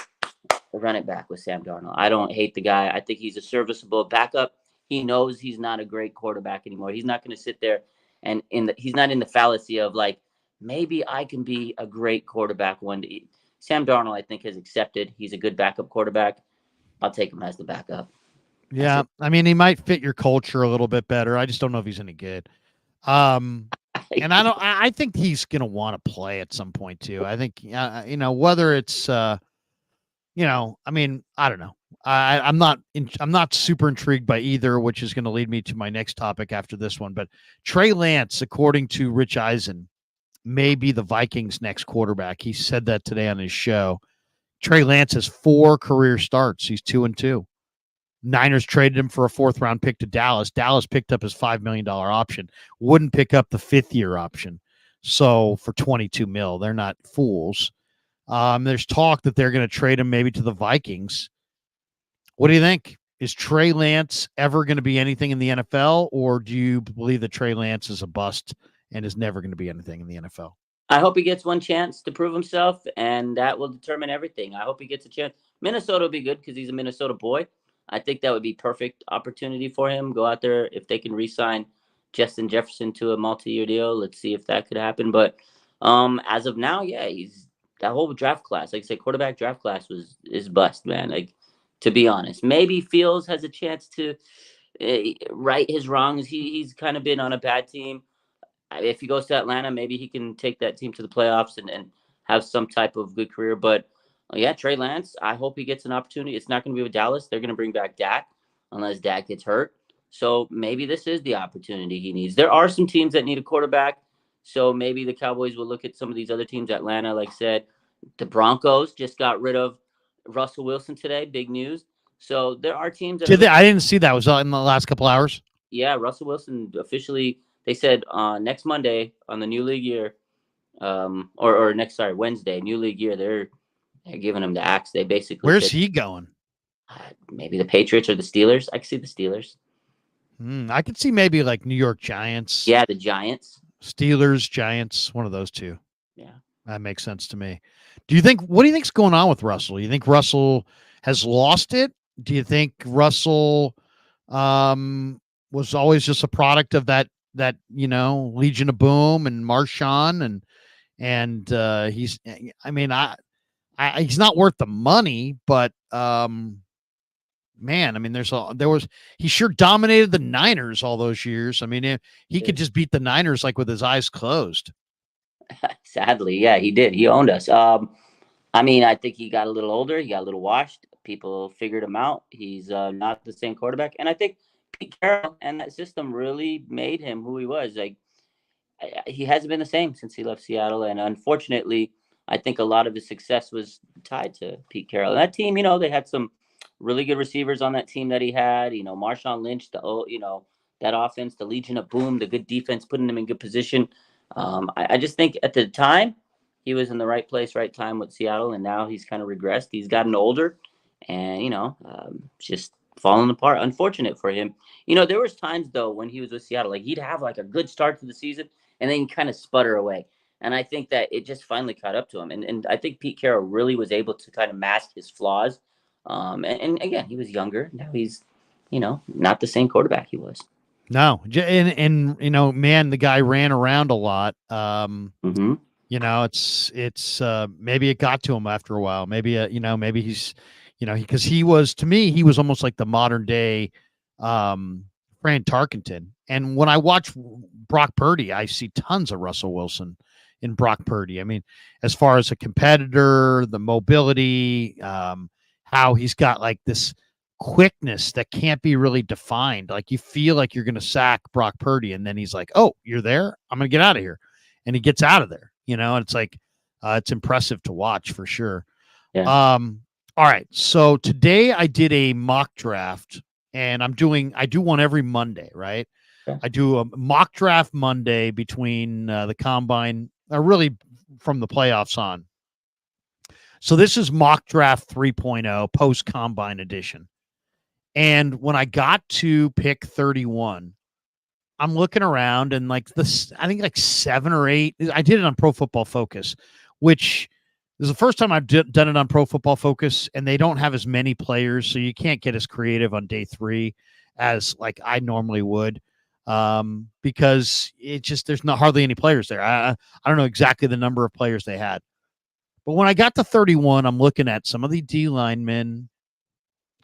Run it back with Sam Darnold. I don't hate the guy. I think he's a serviceable backup. He knows he's not a great quarterback anymore. He's not going to sit there and he's not in the fallacy of like, maybe I can be a great quarterback one day. Sam Darnold, I think, has accepted he's a good backup quarterback. I'll take him as the backup. Yeah, I mean, he might fit your culture a little bit better. I just don't know if he's any good. And I think he's going to want to play at some point too. I think, whether it's, I mean, I don't know. I'm not super intrigued by either, which is going to lead me to my next topic after this one. But Trey Lance, according to Rich Eisen, may be the Vikings' next quarterback. He said that today on his show. Trey Lance has 4 career starts. He's 2-2. Niners traded him for a 4th round pick to Dallas. Dallas picked up his $5 million option. Wouldn't pick up the 5th year option. So for $22 million, they're not fools. There's talk that they're going to trade him maybe to the Vikings. What do you think? Is Trey Lance ever going to be anything in the NFL, or do you believe that Trey Lance is a bust and is never going to be anything in the NFL? I hope he gets one chance to prove himself, and that will determine everything. I hope he gets a chance. Minnesota will be good because he's a Minnesota boy. I think that would be perfect opportunity for him. Go out there. If they can re-sign Justin Jefferson to a multi-year deal, let's see if that could happen. But as of now, yeah, he's that whole draft class. Like I said, quarterback draft class is bust, man. Like to be honest. Maybe Fields has a chance to right his wrongs. He's kind of been on a bad team. If he goes to Atlanta, maybe he can take that team to the playoffs and have some type of good career. But yeah, Trey Lance, I hope he gets an opportunity. It's not going to be with Dallas. They're going to bring back Dak unless Dak gets hurt. So maybe this is the opportunity he needs. There are some teams that need a quarterback. So maybe the Cowboys will look at some of these other teams. Atlanta, like I said, the Broncos just got rid of Russell Wilson today. Big news. So there are teams that are Did they? looking. I didn't see that. Was that in the last couple hours? Yeah, Russell Wilson officially. They said next Monday on the new league year, or next Wednesday, new league year. They're giving him the axe. They basically Where's said he going? maybe the Patriots or the Steelers. I can see the Steelers. I could see maybe like New York Giants. Yeah, the Giants. Steelers, Giants, one of those two. Yeah. That makes sense to me. What do you think's going on with Russell? You think Russell has lost it? Do you think Russell was always just a product of that Legion of Boom and Marshawn and he's I mean he's not worth the money, but man, I mean he sure dominated the Niners all those years. I mean, he could just beat the Niners like with his eyes closed. Sadly, yeah, he did. He owned us. I mean, I think he got a little older. He got a little washed. People figured him out. He's not the same quarterback. And I think Pete Carroll and that system really made him who he was. Like, he hasn't been the same since he left Seattle. And unfortunately, I think a lot of his success was tied to Pete Carroll. And that team, they had some really good receivers on that team that he had. Marshawn Lynch, that offense, the Legion of Boom, the good defense, putting him in good position. I just think at the time he was in the right place, right time with Seattle, and now he's kind of regressed. He's gotten older, and just falling apart. Unfortunate for him. There was times though when he was with Seattle, like he'd have like a good start to the season, and then kind of sputter away. And I think that it just finally caught up to him. And I think Pete Carroll really was able to kind of mask his flaws. And again, he was younger. Now he's, not the same quarterback he was. No, and man, the guy ran around a lot. Mm-hmm. It's maybe it got to him after a while. Maybe maybe he's because he was, to me, he was almost like the modern day Fran Tarkenton. And when I watch Brock Purdy, I see tons of Russell Wilson in Brock Purdy. I mean, as far as a competitor, the mobility, how he's got like this quickness that can't be really defined. Like you feel like you're going to sack Brock Purdy, and then he's like, "Oh, you're there? I'm going to get out of here," and he gets out of there. And it's like it's impressive to watch for sure. Yeah. All right, so today I did a mock draft, and I do one every Monday, right? Okay. I do a mock draft Monday between the combine, really from the playoffs on. So this is mock draft 3.0 post combine edition. And when I got to pick 31, I'm looking around and like this, I think like 7 or 8. I did it on Pro Football Focus, which is the first time I've done it on Pro Football Focus, and they don't have as many players, so you can't get as creative on day 3 as like I normally would, because there's not hardly any players there. I don't know exactly the number of players they had, but when I got to 31, I'm looking at some of the D linemen.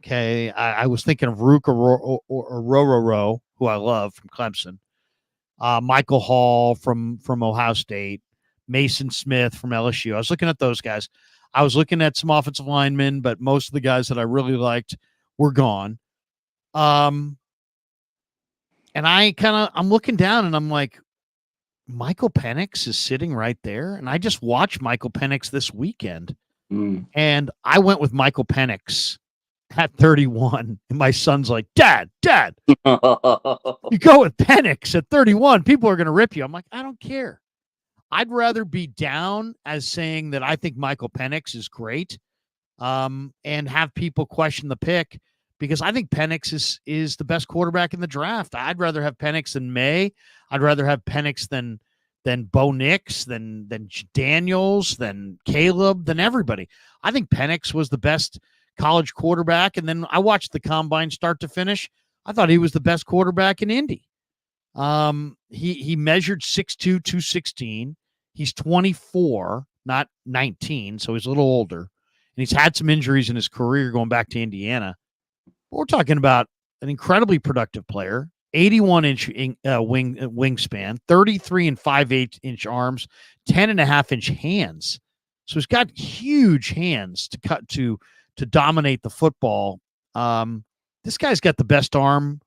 Okay, I was thinking of Rook or Rororo, who I love from Clemson, Michael Hall from Ohio State, Mason Smith from LSU. I was looking at those guys. I was looking at some offensive linemen, but most of the guys that I really liked were gone. And I'm looking down and I'm like, Michael Penix is sitting right there. And I just watched Michael Penix this weekend. And I went with Michael Penix at 31. And my son's like, Dad, you go with Penix at 31. People are going to rip you. I'm like, I don't care. I'd rather be down as saying that I think Michael Penix is great, and have people question the pick, because I think Penix is the best quarterback in the draft. I'd rather have Penix than May. I'd rather have Penix than Bo Nix, than Daniels, than Caleb, than everybody. I think Penix was the best college quarterback. And then I watched the combine start to finish. I thought he was the best quarterback in Indy. He measured 6'2", 216. He's 24, not 19, so he's a little older. he's had some injuries in his career going back to Indiana. But we're talking about an incredibly productive player, 81-inch wingspan, 33 and 5/8-inch arms, 10.5-inch hands. So he's got huge hands to dominate the football. This guy's got the best arm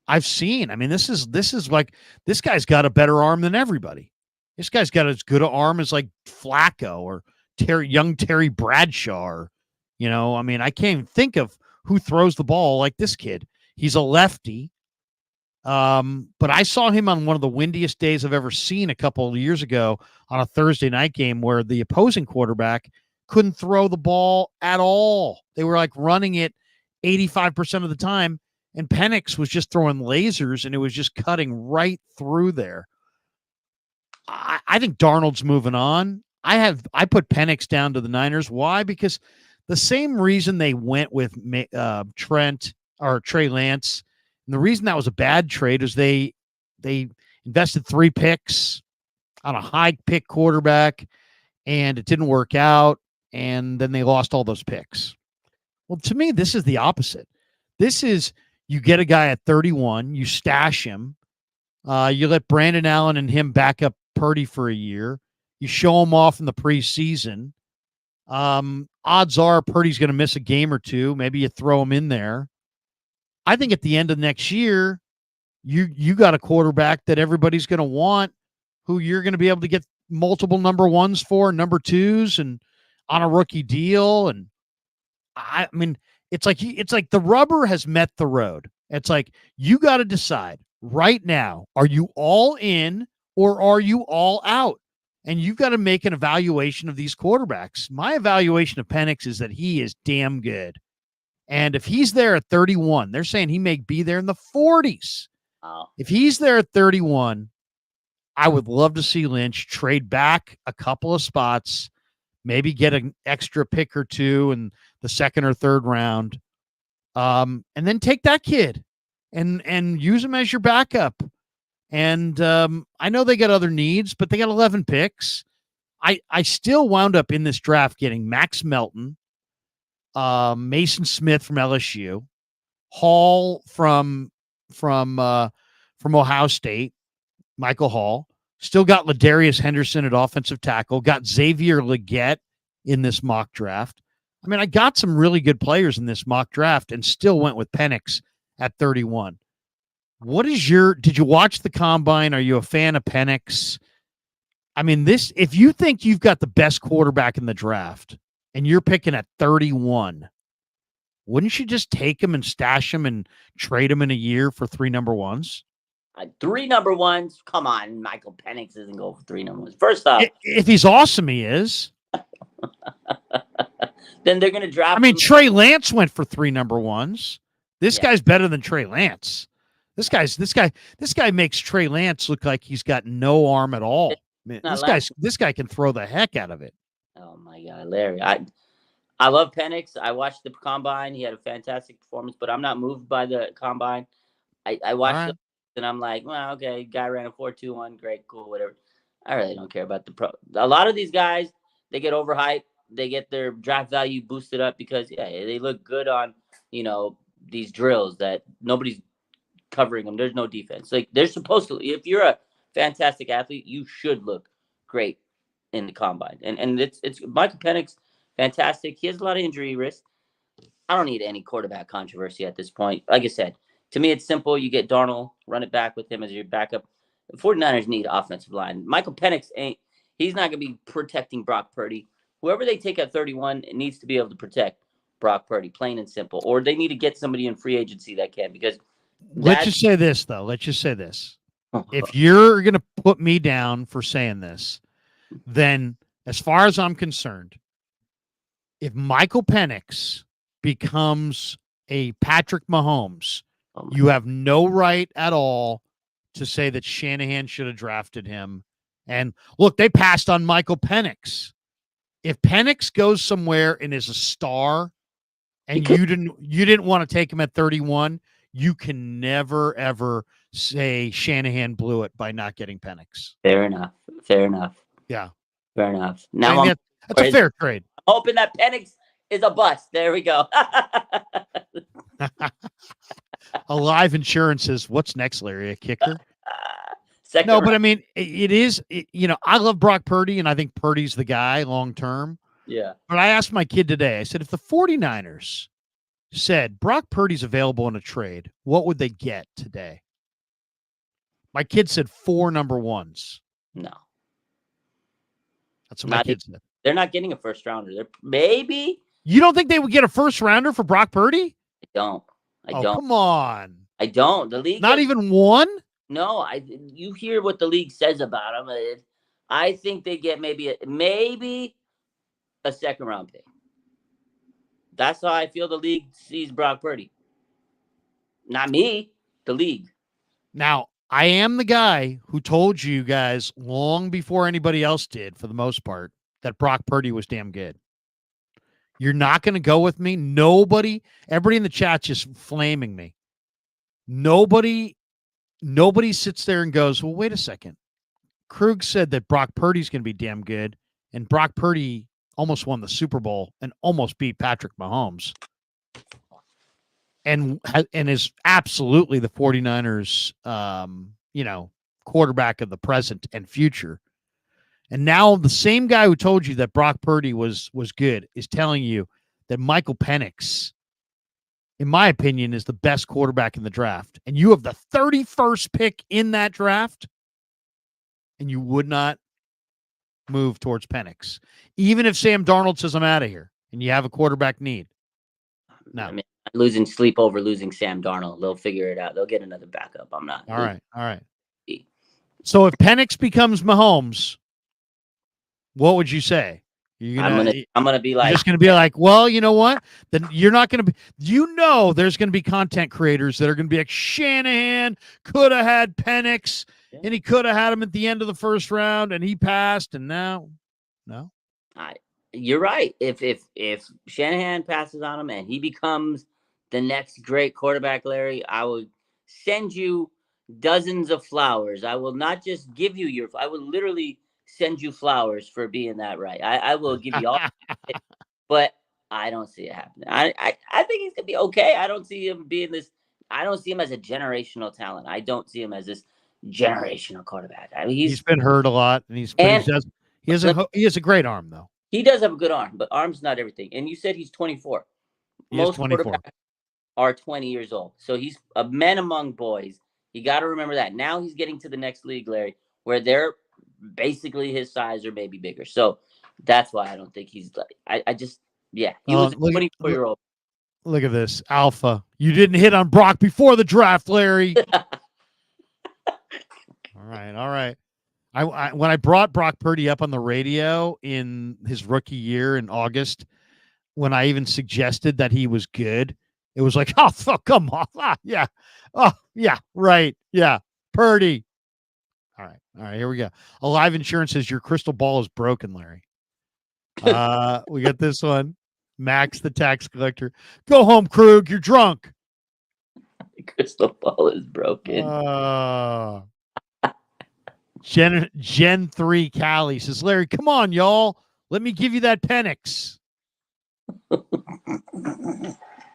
I've seen. I mean, this is like, this guy's got a better arm than everybody. This guy's got as good an arm as like Flacco or young Terry Bradshaw. Or, I mean, I can't even think of who throws the ball like this kid. He's a lefty. But I saw him on one of the windiest days I've ever seen a couple of years ago on a Thursday night game where the opposing quarterback couldn't throw the ball at all. They were like running it 85% of the time, and Penix was just throwing lasers, and it was just cutting right through there. I think Darnold's moving on. I put Penix down to the Niners. Why? Because the same reason they went with Trey Lance, and the reason that was a bad trade is they invested 3 picks on a high pick quarterback, and it didn't work out, and then they lost all those picks. Well, to me, this is the opposite. This is, you get a guy at 31, you stash him, you let Brandon Allen and him back up Purdy for a year, you show him off in the preseason. Odds are Purdy's going to miss a game or two. Maybe you throw him in there. I think at the end of next year, you got a quarterback that everybody's going to want, who you're going to be able to get multiple number ones for, number twos, and on a rookie deal. And I mean, it's like the rubber has met the road. It's like, you got to decide right now, are you all in or are you all out? And you've got to make an evaluation of these quarterbacks. My evaluation of Penix is that he is damn good. And if he's there at 31, they're saying he may be there in the 40s. Oh. If he's there at 31, I would love to see Lynch trade back a couple of spots, maybe get an extra pick or two in the second or third round, and then take that kid and use him as your backup. And I know they got other needs, but they got 11 picks. I still wound up in this draft getting Max Melton, Mason Smith from LSU, Hall from Ohio State, Michael Hall. Still got Ladarius Henderson at offensive tackle. Got Xavier Legette in this mock draft. I mean, I got some really good players in this mock draft and still went with Penix at 31. Did you watch the combine? Are you a fan of Penix? I mean, if you think you've got the best quarterback in the draft and you're picking at 31, wouldn't you just take him and stash him and trade him in a year for 3 number ones? 3 number ones? Come on, Michael Penix doesn't go for 3 number ones. First off, if he's awesome, he is. Then they're going to draft. I mean, Trey Lance went for 3 number ones. This guy's better than Trey Lance. This guy makes Trey Lance look like he's got no arm at all. Man, this guy can throw the heck out of it. Oh my God, Larry! I love Penix. I watched the combine. He had a fantastic performance, but I'm not moved by the combine. I watched it and I'm like, well, okay, guy ran a 4.21, great, cool, whatever. I really don't care about the pro. A lot of these guys, they get overhyped. They get their draft value boosted up because they look good on these drills that nobody's covering them. There's no defense. Like, they're supposed to. If you're a fantastic athlete, you should look great in the combine. And it's Michael Penix, fantastic. He has a lot of injury risk. I don't need any quarterback controversy at this point. Like I said, to me, it's simple. You get Darnold, run it back with him as your backup. The 49ers need offensive line. Michael Penix he's not going to be protecting Brock Purdy. Whoever they take at 31 needs to be able to protect Brock Purdy, plain and simple. Or they need to get somebody in free agency that can, because let's just say this, though. Let's just say this. If you're going to put me down for saying this, then as far as I'm concerned, if Michael Penix becomes a Patrick Mahomes, you have no right at all to say that Shanahan should have drafted him. And look, they passed on Michael Penix. If Penix goes somewhere and is a star and you didn't want to take him at 31, you can never, ever say Shanahan blew it by not getting Penix. Fair enough. Yeah. Fair enough. Now that's a fair trade. hoping that Penix is a bust. There we go. Alive Insurance says, what's next, Larry? A kicker? Second No, but round. I mean, it is, I love Brock Purdy, and I think Purdy's the guy long term. Yeah. But I asked my kid today, I said, if the 49ers said Brock Purdy's available in a trade, what would they get today? My kid said 4 number ones. No. That's what my kid said. They're not getting a first rounder. They're maybe. You don't think they would get a first rounder for Brock Purdy? I don't. Come on. I don't. The league. Not even one? No, you hear what the league says about him. I think they get maybe a second round pick. That's how I feel the league sees Brock Purdy. Not me, the league. Now, I am the guy who told you guys long before anybody else did, for the most part, that Brock Purdy was damn good. You're not going to go with me? Everybody in the chat's just flaming me. Nobody sits there and goes, well, wait a second. Krug said that Brock Purdy's going to be damn good, and Brock Purdy almost won the Super Bowl and almost beat Patrick Mahomes. And is absolutely the 49ers, quarterback of the present and future. And now the same guy who told you that Brock Purdy was good is telling you that Michael Penix, in my opinion, is the best quarterback in the draft. And you have the 31st pick in that draft, and you would not move towards Penix. Even if Sam Darnold says, I'm out of here, and you have a quarterback need. No. I mean, I'm losing sleep over losing Sam Darnold. They'll figure it out. They'll get another backup. I'm not. All right. So if Penix becomes Mahomes, what would you say? I'm gonna be like, you're just gonna be like, well, you know what? Then you're not gonna be. There's gonna be content creators that are gonna be like, Shanahan could have had Penix, and he could have had him at the end of the first round, and he passed, and now, no. You're right. If Shanahan passes on him and he becomes the next great quarterback, Larry, I will send you dozens of flowers. I will not just give you I will literally send you flowers for being that right. I will give you all, but I don't see it happening. I think he's gonna be okay. I don't see him being this. I don't see him as a generational talent. I don't see him as this generational quarterback. I mean, he's been hurt a lot, and he has a great arm though. He does have a good arm, but arm's not everything. And you said he's 24. Most quarterbacks are 20 years old, so he's a man among boys. You got to remember that. Now he's getting to the next league, Larry, where they're basically his size or maybe bigger. So that's why I don't think he's like. He was a 24-year-old. Look at this, Alpha. You didn't hit on Brock before the draft, Larry. All right. When I brought Brock Purdy up on the radio in his rookie year in August, when I even suggested that he was good, it was like, oh, come on. Yeah. Oh, yeah, right. Yeah, Purdy. All right, here we go. Alive Insurance says your crystal ball is broken, Larry. We got this one. Max, the tax collector. Go home, Krug. You're drunk. The crystal ball is broken. Gen 3 Callie says, Larry, come on, y'all. Let me give you that Penix.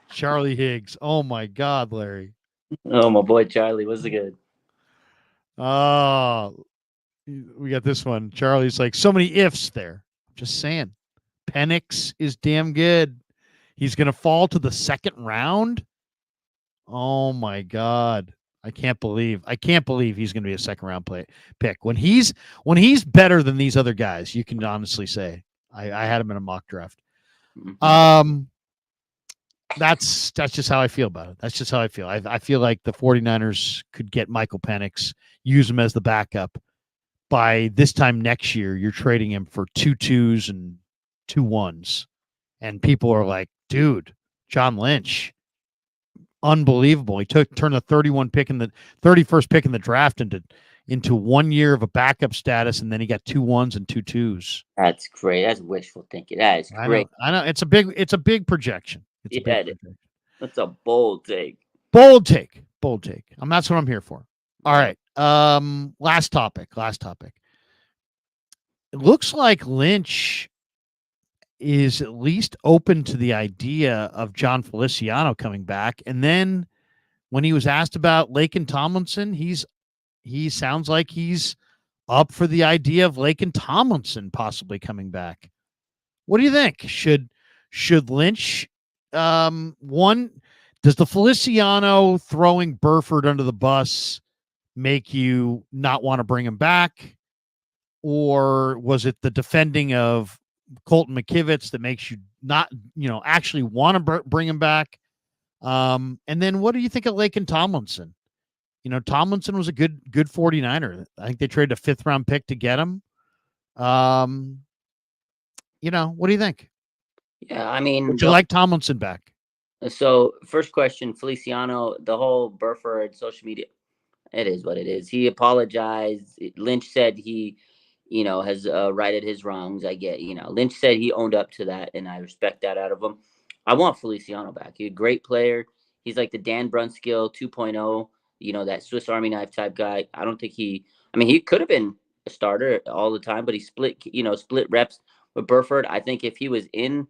Charlie Higgs. Oh, my God, Larry. Oh, my boy Charlie. What's the good? We got this one. Charlie's like, so many ifs there. Just saying. Penix is damn good. He's going to fall to the second round. Oh, my God. I can't believe he's going to be a second round pick. When he's better than these other guys, you can honestly say I had him in a mock draft. That's just how I feel about it. That's just how I feel. I feel like the 49ers could get Michael Penix, use him as the backup. By this time next year, you're trading him for 2 2s and 2 1s. And people are like, dude, John Lynch. Unbelievable. He turned the 31st pick in the draft into 1 year of a backup status, and then he got 2 1s and 2 2s. That's great. That's wishful thinking. That is great. I know. It's a big projection. That's a bold take. Bold take. That's what I'm here for. All right. Last topic. It looks like Lynch is at least open to the idea of John Feliciano coming back. And then when he was asked about Laken Tomlinson, he sounds like he's up for the idea of Laken Tomlinson possibly coming back. What do you think? Should Lynch one does the Feliciano throwing Burford under the bus make you not want to bring him back? Or was it the defending of Colton McKivitz that makes you not, actually want to bring him back? And then what do you think of Laken Tomlinson? Tomlinson was a good 49er. I think they traded a 5th round pick to get him. What do you think? Yeah, I mean, Would you like Tomlinson back? So first question, Feliciano, the whole Burford social media, it is what it is. He apologized. Lynch said he, has righted his wrongs. I get, Lynch said he owned up to that, and I respect that out of him. I want Feliciano back. He's a great player. He's like the Dan Brunskill 2.0, that Swiss Army knife type guy. I don't think he could have been a starter all the time, but he split reps with Burford. I think if he was in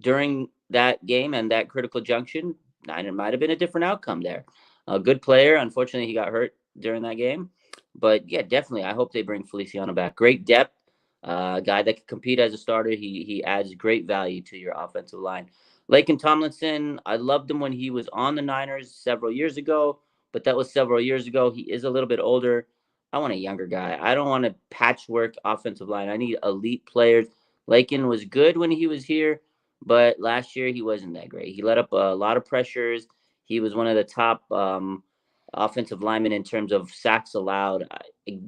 during that game and that critical junction, it might have been a different outcome there. A good player. Unfortunately, he got hurt during that game. But yeah, definitely. I hope they bring Feliciano back. Great depth. Guy that can compete as a starter. He adds great value to your offensive line. Laken Tomlinson, I loved him when he was on the Niners several years ago, but that was several years ago. He is a little bit older. I want a younger guy. I don't want a patchwork offensive line. I need elite players. Laken was good when he was here, but last year he wasn't that great. He let up a lot of pressures. He was one of the top offensive linemen in terms of sacks allowed.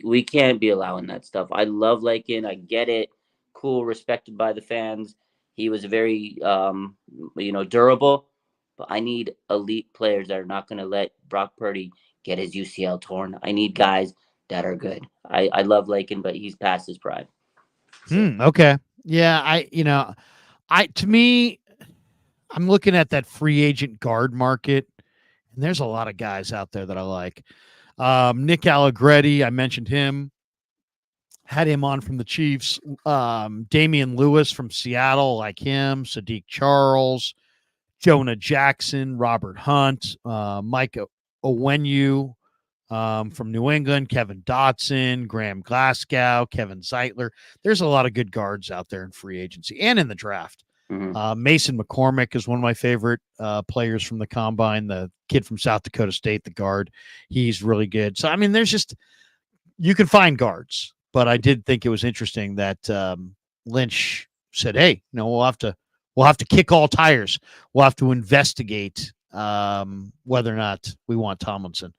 We can't be allowing that stuff. I love Laken. I get it. Cool, respected by the fans. He was very, durable. But I need elite players that are not going to let Brock Purdy get his UCL torn. I need guys that are good. I love Laken, but he's past his prime. So. Okay. Yeah, to me, I'm looking at that free agent guard market, and there's a lot of guys out there that I like. Nick Allegretti, I mentioned him. Had him on from the Chiefs. Damian Lewis from Seattle, like him. Sadiq Charles, Jonah Jackson, Robert Hunt, Mike Onwenu from New England, Kevin Dotson, Graham Glasgow, Kevin Zeitler. There's a lot of good guards out there in free agency and in the draft. Mason McCormick is one of my favorite players from the combine, the kid from South Dakota State, the guard. He's really good. So, there's just, you can find guards, but I did think it was interesting that Lynch said, hey, we'll have to kick all tires. We'll have to investigate whether or not we want Tomlinson.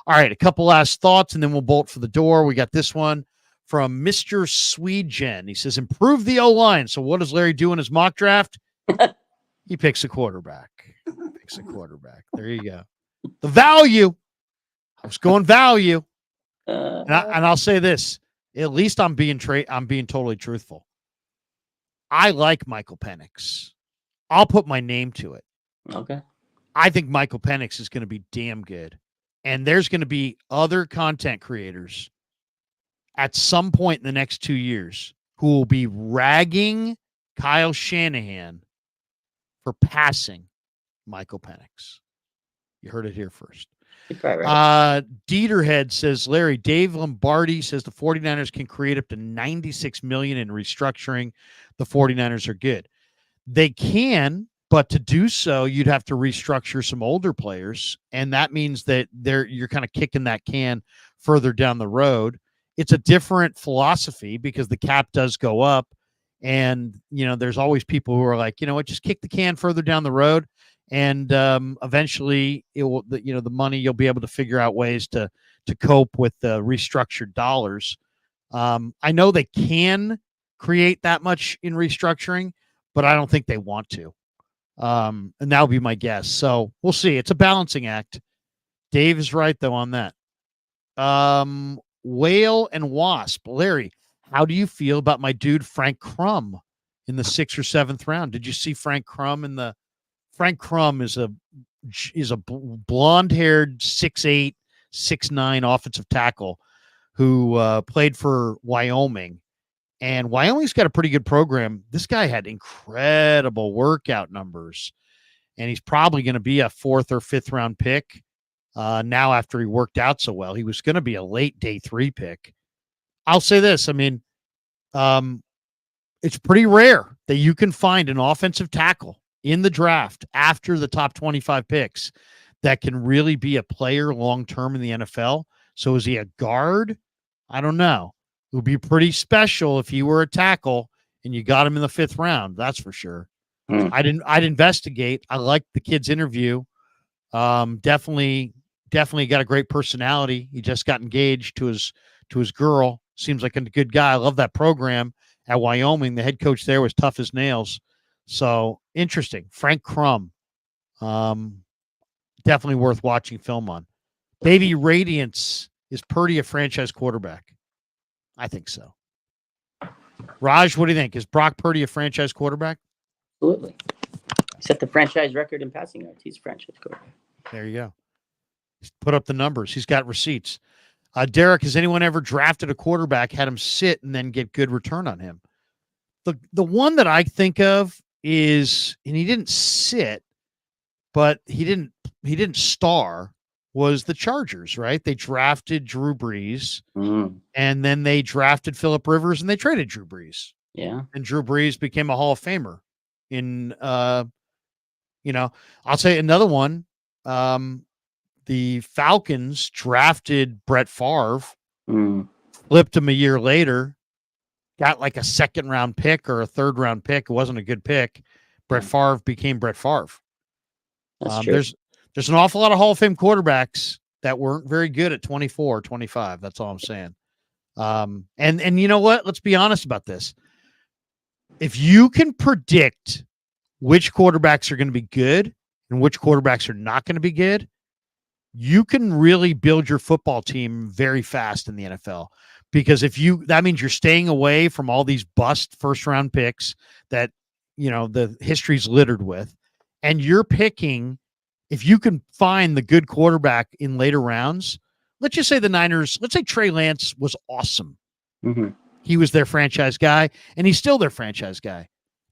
All right, a couple last thoughts, and then we'll bolt for the door. We got this one from Mr. Sweden. He says, improve the O-line. So what does Larry do in his mock draft? He picks a quarterback. There you go. The value. I was going value. And I'll say this. At least I'm being totally truthful. I like Michael Penix. I'll put my name to it. Okay. I think Michael Penix is going to be damn good. And there's going to be other content creators at some point in the next 2 years who will be ragging Kyle Shanahan for passing Michael Penix. You heard it here first. Right. Dieterhead says, Larry, Dave Lombardi says the 49ers can create up to $96 million in restructuring. The 49ers are good. They can, but to do so, you'd have to restructure some older players, and that means that you're kind of kicking that can further down the road. It's a different philosophy because the cap does go up, and there's always people who are like, just kick the can further down the road, and eventually it will, the money, you'll be able to figure out ways to cope with the restructured dollars. I know they can create that much in restructuring, but I don't think they want to. And that'll be my guess. So we'll see. It's a balancing act. Dave is right, though, on that. Whale and Wasp. Larry, how do you feel about my dude Frank Crum in the 6th or 7th round? Did you see Frank Crum Frank Crum is a blonde-haired 6'8", 6'9" offensive tackle who played for Wyoming. And Wyoming's got a pretty good program. This guy had incredible workout numbers, and he's probably going to be a 4th or 5th round pick. Now, after he worked out so well, he was going to be a late day 3 pick. I'll say this. I mean, it's pretty rare that you can find an offensive tackle in the draft after the top 25 picks that can really be a player long-term in the NFL. So is he a guard? I don't know. It would be pretty special if he were a tackle and you got him in the 5th round. That's for sure. I'd investigate. I liked the kid's interview. Definitely got a great personality. He just got engaged to his girl. Seems like a good guy. I love that program at Wyoming. The head coach there was tough as nails. So interesting. Frank Crum. Definitely worth watching film on. Baby Radiance, is Purdy a franchise quarterback? I think so. Raj, what do you think? Is Brock Purdy a franchise quarterback? Absolutely. He set the franchise record in passing yards. He's a franchise quarterback. There you go. He's put up the numbers. He's got receipts. Derek, has anyone ever drafted a quarterback, had him sit, and then get good return on him? The one that I think of is, and he didn't sit, but he didn't star, was the Chargers, right? They drafted Drew Brees, and then they drafted Phillip Rivers, and they traded Drew Brees. Yeah. And Drew Brees became a Hall of Famer. I'll say another one. The Falcons drafted Brett Favre, flipped him a year later, got like a 2nd round pick or a 3rd round pick. It wasn't a good pick. Brett Favre became Brett Favre. That's true. There's an awful lot of Hall of Fame quarterbacks that weren't very good at 24, 25. That's all I'm saying. And you know what? Let's be honest about this. If you can predict which quarterbacks are going to be good and which quarterbacks are not going to be good, you can really build your football team very fast in the NFL. Because that means you're staying away from all these bust 1st round picks that, the history's littered with. And you're picking, if you can find the good quarterback in later rounds, let's just say the Niners, let's say Trey Lance was awesome. He was their franchise guy, and he's still their franchise guy.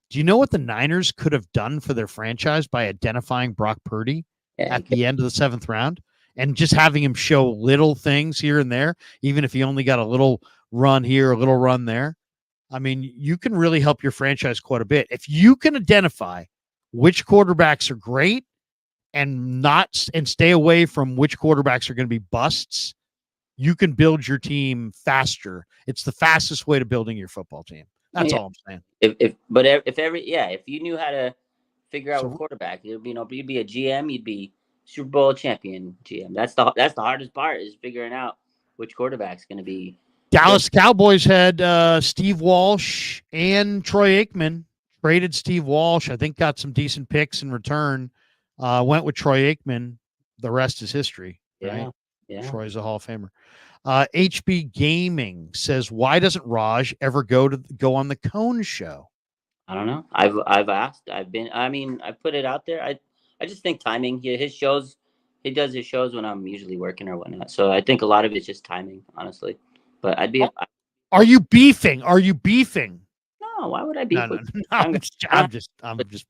Do you know what the Niners could have done for their franchise by identifying Brock Purdy at the end of the 7th round and just having him show little things here and there, even if he only got a little run here, a little run there? I mean, you can really help your franchise quite a bit. If you can identify which quarterbacks are great and stay away from which quarterbacks are going to be busts, you can build your team faster. It's the fastest way to building your football team. That's all I'm saying. If you knew how to figure out a quarterback, you'd be a GM, you'd be Super Bowl champion GM. That's the hardest part, is figuring out which quarterback's going to be. Dallas Cowboys had Steve Walsh and Troy Aikman. Traded Steve Walsh. I think got some decent picks in return. Went with Troy Aikman. The rest is history. Right? Yeah. Troy's a Hall of Famer. HB Gaming says, why doesn't Raj ever go on the Cone Show? I don't know. I've asked. I've put it out there. I just think timing. He does his shows when I'm usually working or whatnot. So I think a lot of it's just timing, honestly. But Are you beefing? No, why would I beef? No. I'm just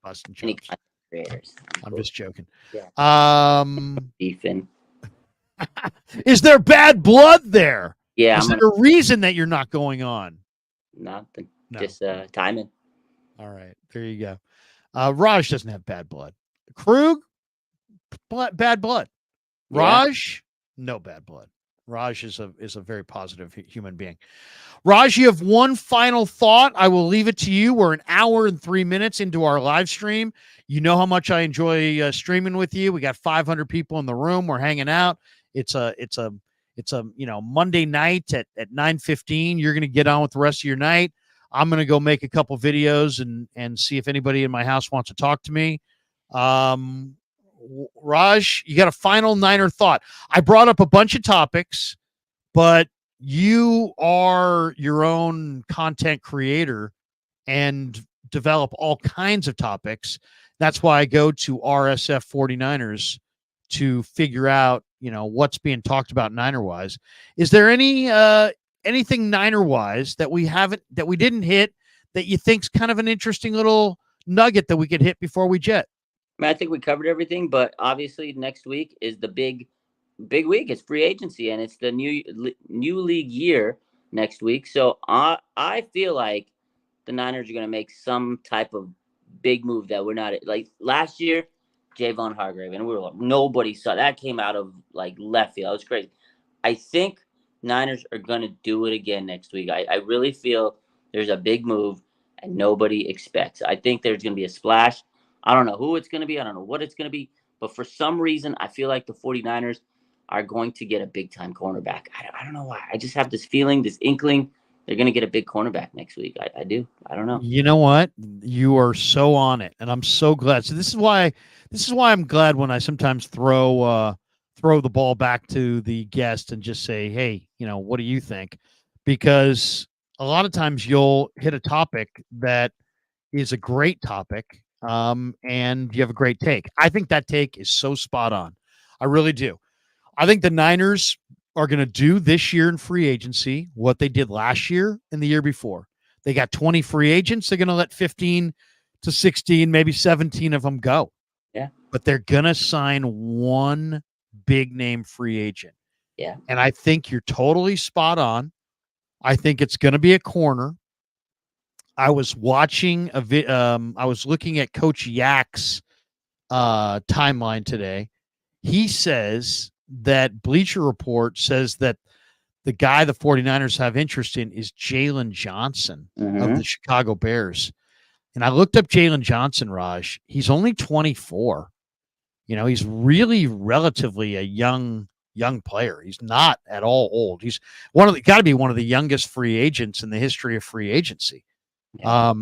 busting chops. Creators. I'm just joking. Yeah. Beefing. Is there bad blood there? Yeah. Is there a reason that you're not going on? Nothing. No. Just timing. All right. There you go. Raj doesn't have bad blood. Krug, bad blood. Raj, no bad blood. Raj is a very positive human being. Raj, you have one final thought. I will leave it to you. We're an hour and 3 minutes into our live stream. You know how much I enjoy streaming with you. We got 500 people in the room. We're hanging out. It's a Monday night at 9:15. You're going to get on with the rest of your night. I'm going to go make a couple videos and see if anybody in my house wants to talk to me. Raj, you got a final Niner thought? I brought up a bunch of topics, but you are your own content creator and develop all kinds of topics. That's why I go to RSF 49ers to figure out, what's being talked about Niner wise. Is there any anything Niner wise that we didn't hit that you think's kind of an interesting little nugget that we could hit before we jet? I mean, I think we covered everything, but obviously next week is the big week. It's free agency and it's the new league year next week. So I feel like the Niners are going to make some type of big move that we're not like last year. Javon Hargrave, and we were like, nobody saw that came out of like left field. That was crazy. I think Niners are going to do it again next week. I really feel there's a big move and nobody expects. I think there's going to be a splash. I don't know who it's going to be. I don't know what it's going to be. But for some reason, I feel like the 49ers are going to get a big time cornerback. I don't know why. I just have this feeling, this inkling, they're going to get a big cornerback next week. I do. I don't know. You know what? You are so on it, and I'm so glad. So this is why I'm glad when I sometimes throw the ball back to the guest and just say, "Hey, what do you think?" Because a lot of times you'll hit a topic that is a great topic, and you have a great take. I think that take is so spot on. I really do. I think the Niners are going to do this year in free agency what they did last year and the year before. They got 20 free agents. They're going to let 15 to 16, maybe 17 of them go. Yeah. But they're going to sign one big name free agent. Yeah. And I think you're totally spot on. I think it's going to be a corner. I was watching I was looking at Coach Yak's timeline today. He says that Bleacher Report says that the guy the 49ers have interest in is Jalen Johnson of the Chicago Bears. And I looked up Jalen Johnson, Raj. He's only 24. He's really relatively a young player. He's not at all old. He's got to be one of the youngest free agents in the history of free agency. Yeah.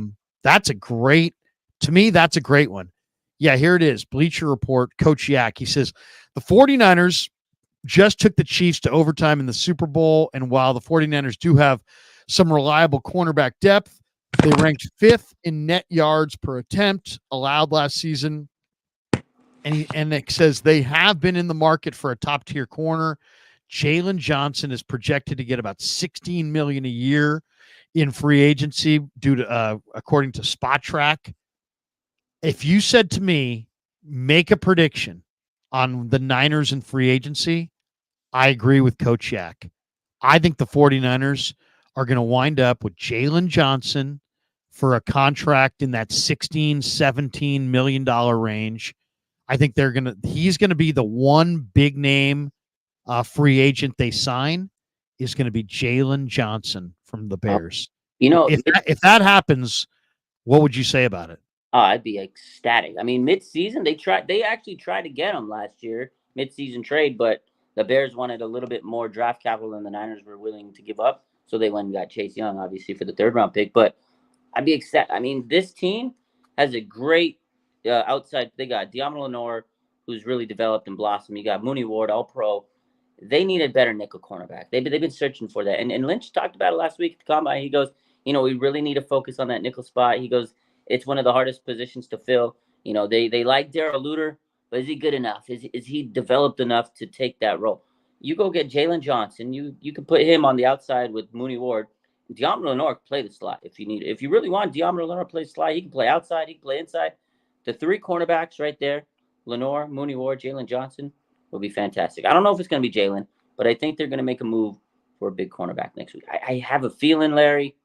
That's a great one. Yeah, here it is. Bleacher Report, Coach Yak. He says the 49ers just took the Chiefs to overtime in the Super Bowl. And while the 49ers do have some reliable cornerback depth, they ranked 5th in net yards per attempt allowed last season. And it says they have been in the market for a top tier corner. Jalen Johnson is projected to get about $16 million a year in free agency due to according to Spot Track. If you said to me, make a prediction on the Niners in free agency, I agree with Coach Yak. I think the 49ers are going to wind up with Jalen Johnson for a contract in that $16, $17 million range. I think he's going to be the one big name free agent they sign is going to be Jalen Johnson from the Bears. If that happens, what would you say about it? Oh, I'd be ecstatic. I mean, mid-season they actually tried to get him last year, mid-season trade, but the Bears wanted a little bit more draft capital than the Niners were willing to give up, so they went and got Chase Young, obviously for the 3rd-round pick. But I'd be ecstatic. I mean, this team has a great outside. They got Diamond Lenore, who's really developed and blossomed. You got Mooney Ward, all pro. They need a better nickel cornerback. They've been searching for that. And Lynch talked about it last week at the combine. He goes, we really need to focus on that nickel spot. He goes, it's one of the hardest positions to fill. They like Darrell Luter, but is he good enough? Is he developed enough to take that role? You go get Jalen Johnson. You can put him on the outside with Mooney Ward. Diamond Lenore can play the slot if you need it. If you really want Diamond Lenore to play slot, he can play outside. He can play inside. The 3 cornerbacks right there, Lenore, Mooney Ward, Jalen Johnson, will be fantastic. I don't know if it's going to be Jalen, but I think they're going to make a move for a big cornerback next week. I have a feeling, Larry,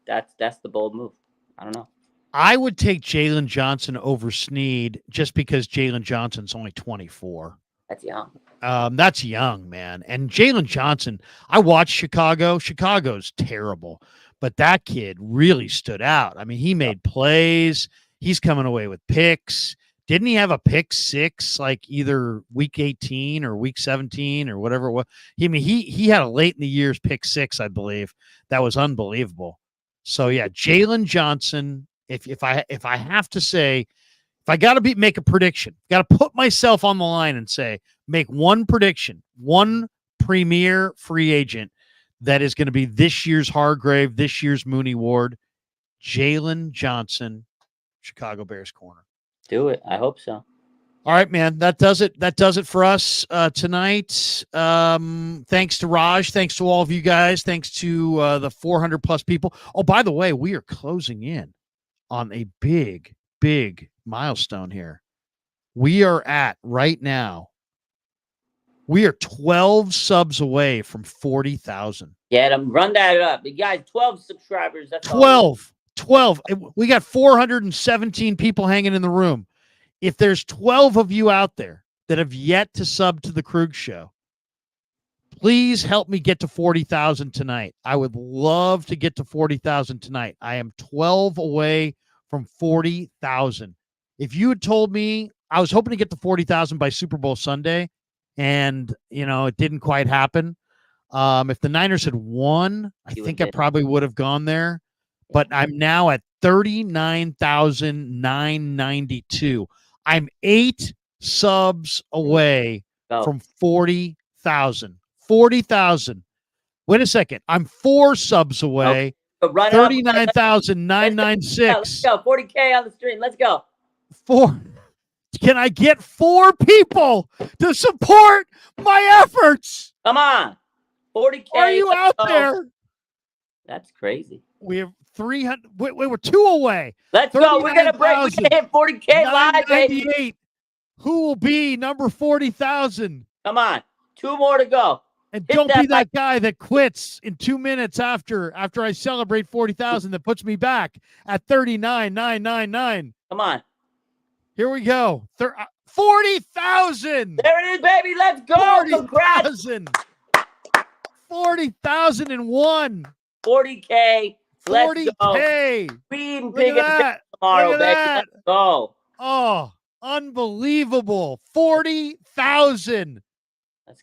that's the bold move. I don't know. I would take Jalen Johnson over Snead just because Jalen Johnson's only 24. That's young. That's young, man. And Jalen Johnson, I watched Chicago. Chicago's terrible, but that kid really stood out. I mean, he made plays. He's coming away with picks. Didn't he have a pick 6 like either week 18 or week 17 or whatever it was? He had a late in the year's pick 6, I believe. That was unbelievable. So yeah, Jalen Johnson. If I have to say, if I got to make a prediction, got to put myself on the line and say, make one prediction, one premier free agent that is going to be this year's Hargrave, this year's Mooney Ward, Jalen Johnson, Chicago Bears corner. Do it. I hope so. All right, man. That does it. That does it for us tonight. Thanks to Raj. Thanks to all of you guys. Thanks to the 400 plus people. Oh, by the way, we are closing in on a big, big milestone here. We are at right now. We are 12 subs away from 40,000. Yeah, run that up. You guys, 12 subscribers. That's 12. 12. We got 417 people hanging in the room. If there's 12 of you out there that have yet to sub to the Krug Show, please help me get to 40,000 tonight. I would love to get to 40,000 tonight. I am 12 away from 40,000. If you had told me, I was hoping to get to 40,000 by Super Bowl Sunday, and, it didn't quite happen. If the Niners had won, I think I probably would have gone there. But I'm now at 39,992. I'm 8 subs away from 40,000. 40,000. Wait a second. I'm 4 subs away. 39,996. Let's go. 40K on the stream. Let's go. 4. Can I get 4 people to support my efforts? Come on. 40K. Are you out there? That's crazy. We have 300. We're 2 away. Let's go. We're gonna break. We're gonna hit 40K live, baby. Who will be number 40,000? Come on, 2 more to go. And don't be that guy that quits in 2 minutes after I celebrate 40,000 that puts me back at 39,999. Come on. Here we go. 40,000. There it is, baby. Let's go. 40,000. 40,001. 40K. 40K. Read and pick it tomorrow, baby. Let's go. Oh, unbelievable. 40,000.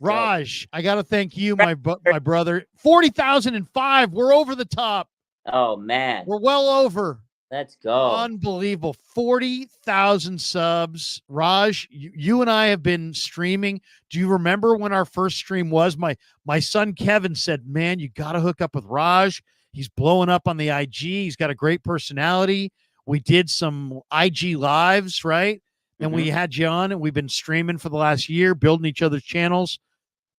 Raj, I got to thank you, my brother. 40,005. We're over the top. Oh, man. We're well over. Let's go. Unbelievable. 40,000 subs. Raj, you and I have been streaming. Do you remember when our first stream was? My son Kevin said, man, you got to hook up with Raj. He's blowing up on the IG. He's got a great personality. We did some IG lives, right? And we had you on, and we've been streaming for the last year, building each other's channels.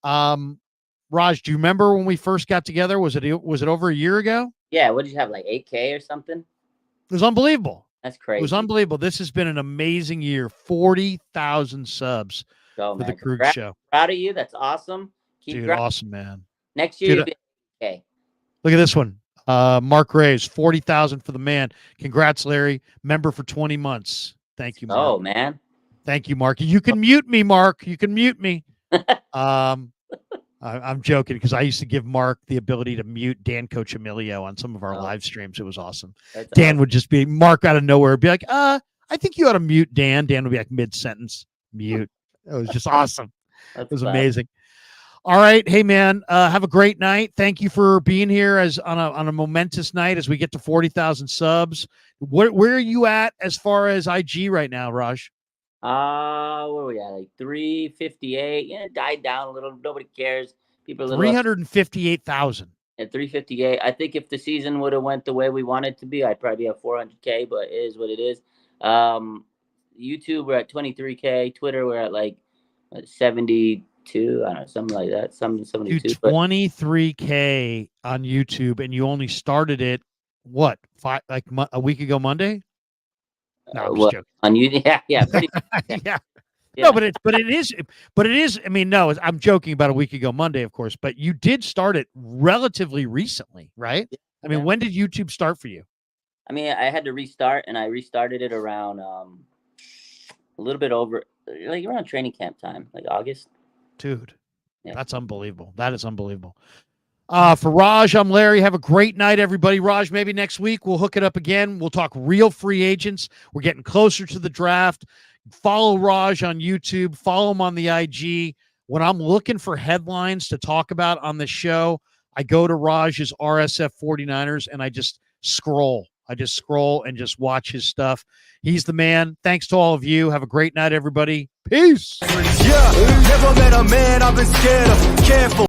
Raj, do you remember when we first got together? Was it over a year ago? Yeah. What did you have, like 8K or something? It was unbelievable. That's crazy. It was unbelievable. This has been an amazing year. 40,000 subs for the Krug Show. Proud of you. That's awesome. Dude, awesome, man. Next year, you'll be okay. Look at this one. Mark Rays, 40,000 for the man. Congrats, Larry. Member for 20 months. Thank you, Mark. Oh, man. Thank you, Mark. You can mute me, Mark. You can mute me. I'm joking because I used to give Mark the ability to mute Dan Coach Emilio on some of our live streams. It was awesome. Dan would just be Mark out of nowhere, be like, I think you ought to mute Dan. Dan would be like mid-sentence, mute. It was just awesome. It was amazing. All right. Hey, man, have a great night. Thank you for being here on a momentous night as we get to 40,000 subs. Where are you at as far as IG right now, Raj? Where are we at? Like 358. Yeah, it died down a little. Nobody cares. People are 358,000. At 358. I think if the season would have went the way we wanted it to be, I'd probably have 400K, but it is what it is. YouTube, we're at 23K. Twitter, we're at like 72. I don't know, something like that. 72. Dude, 23K on YouTube, and you only started it, what, a week ago Monday? No, I'm just joking. On you, yeah. Pretty, yeah. No, but it is. I mean, no, I'm joking about a week ago Monday, of course. But you did start it relatively recently, right? Yeah. I mean, when did YouTube start for you? I mean, I had to restart, and I restarted it around a little bit over, like around training camp time, like August. Dude, that's unbelievable. That is unbelievable. For Raj, I'm Larry. Have a great night, everybody. Raj, maybe next week we'll hook it up again. We'll talk real free agents. We're getting closer to the draft. Follow Raj on YouTube. Follow him on the IG. When I'm looking for headlines to talk about on the show, I go to Raj's RSF 49ers and I just scroll. I just scroll and just watch his stuff. He's the man. Thanks to all of you. Have a great night, everybody. Peace. Yeah, never met a man I've been scared of. Careful.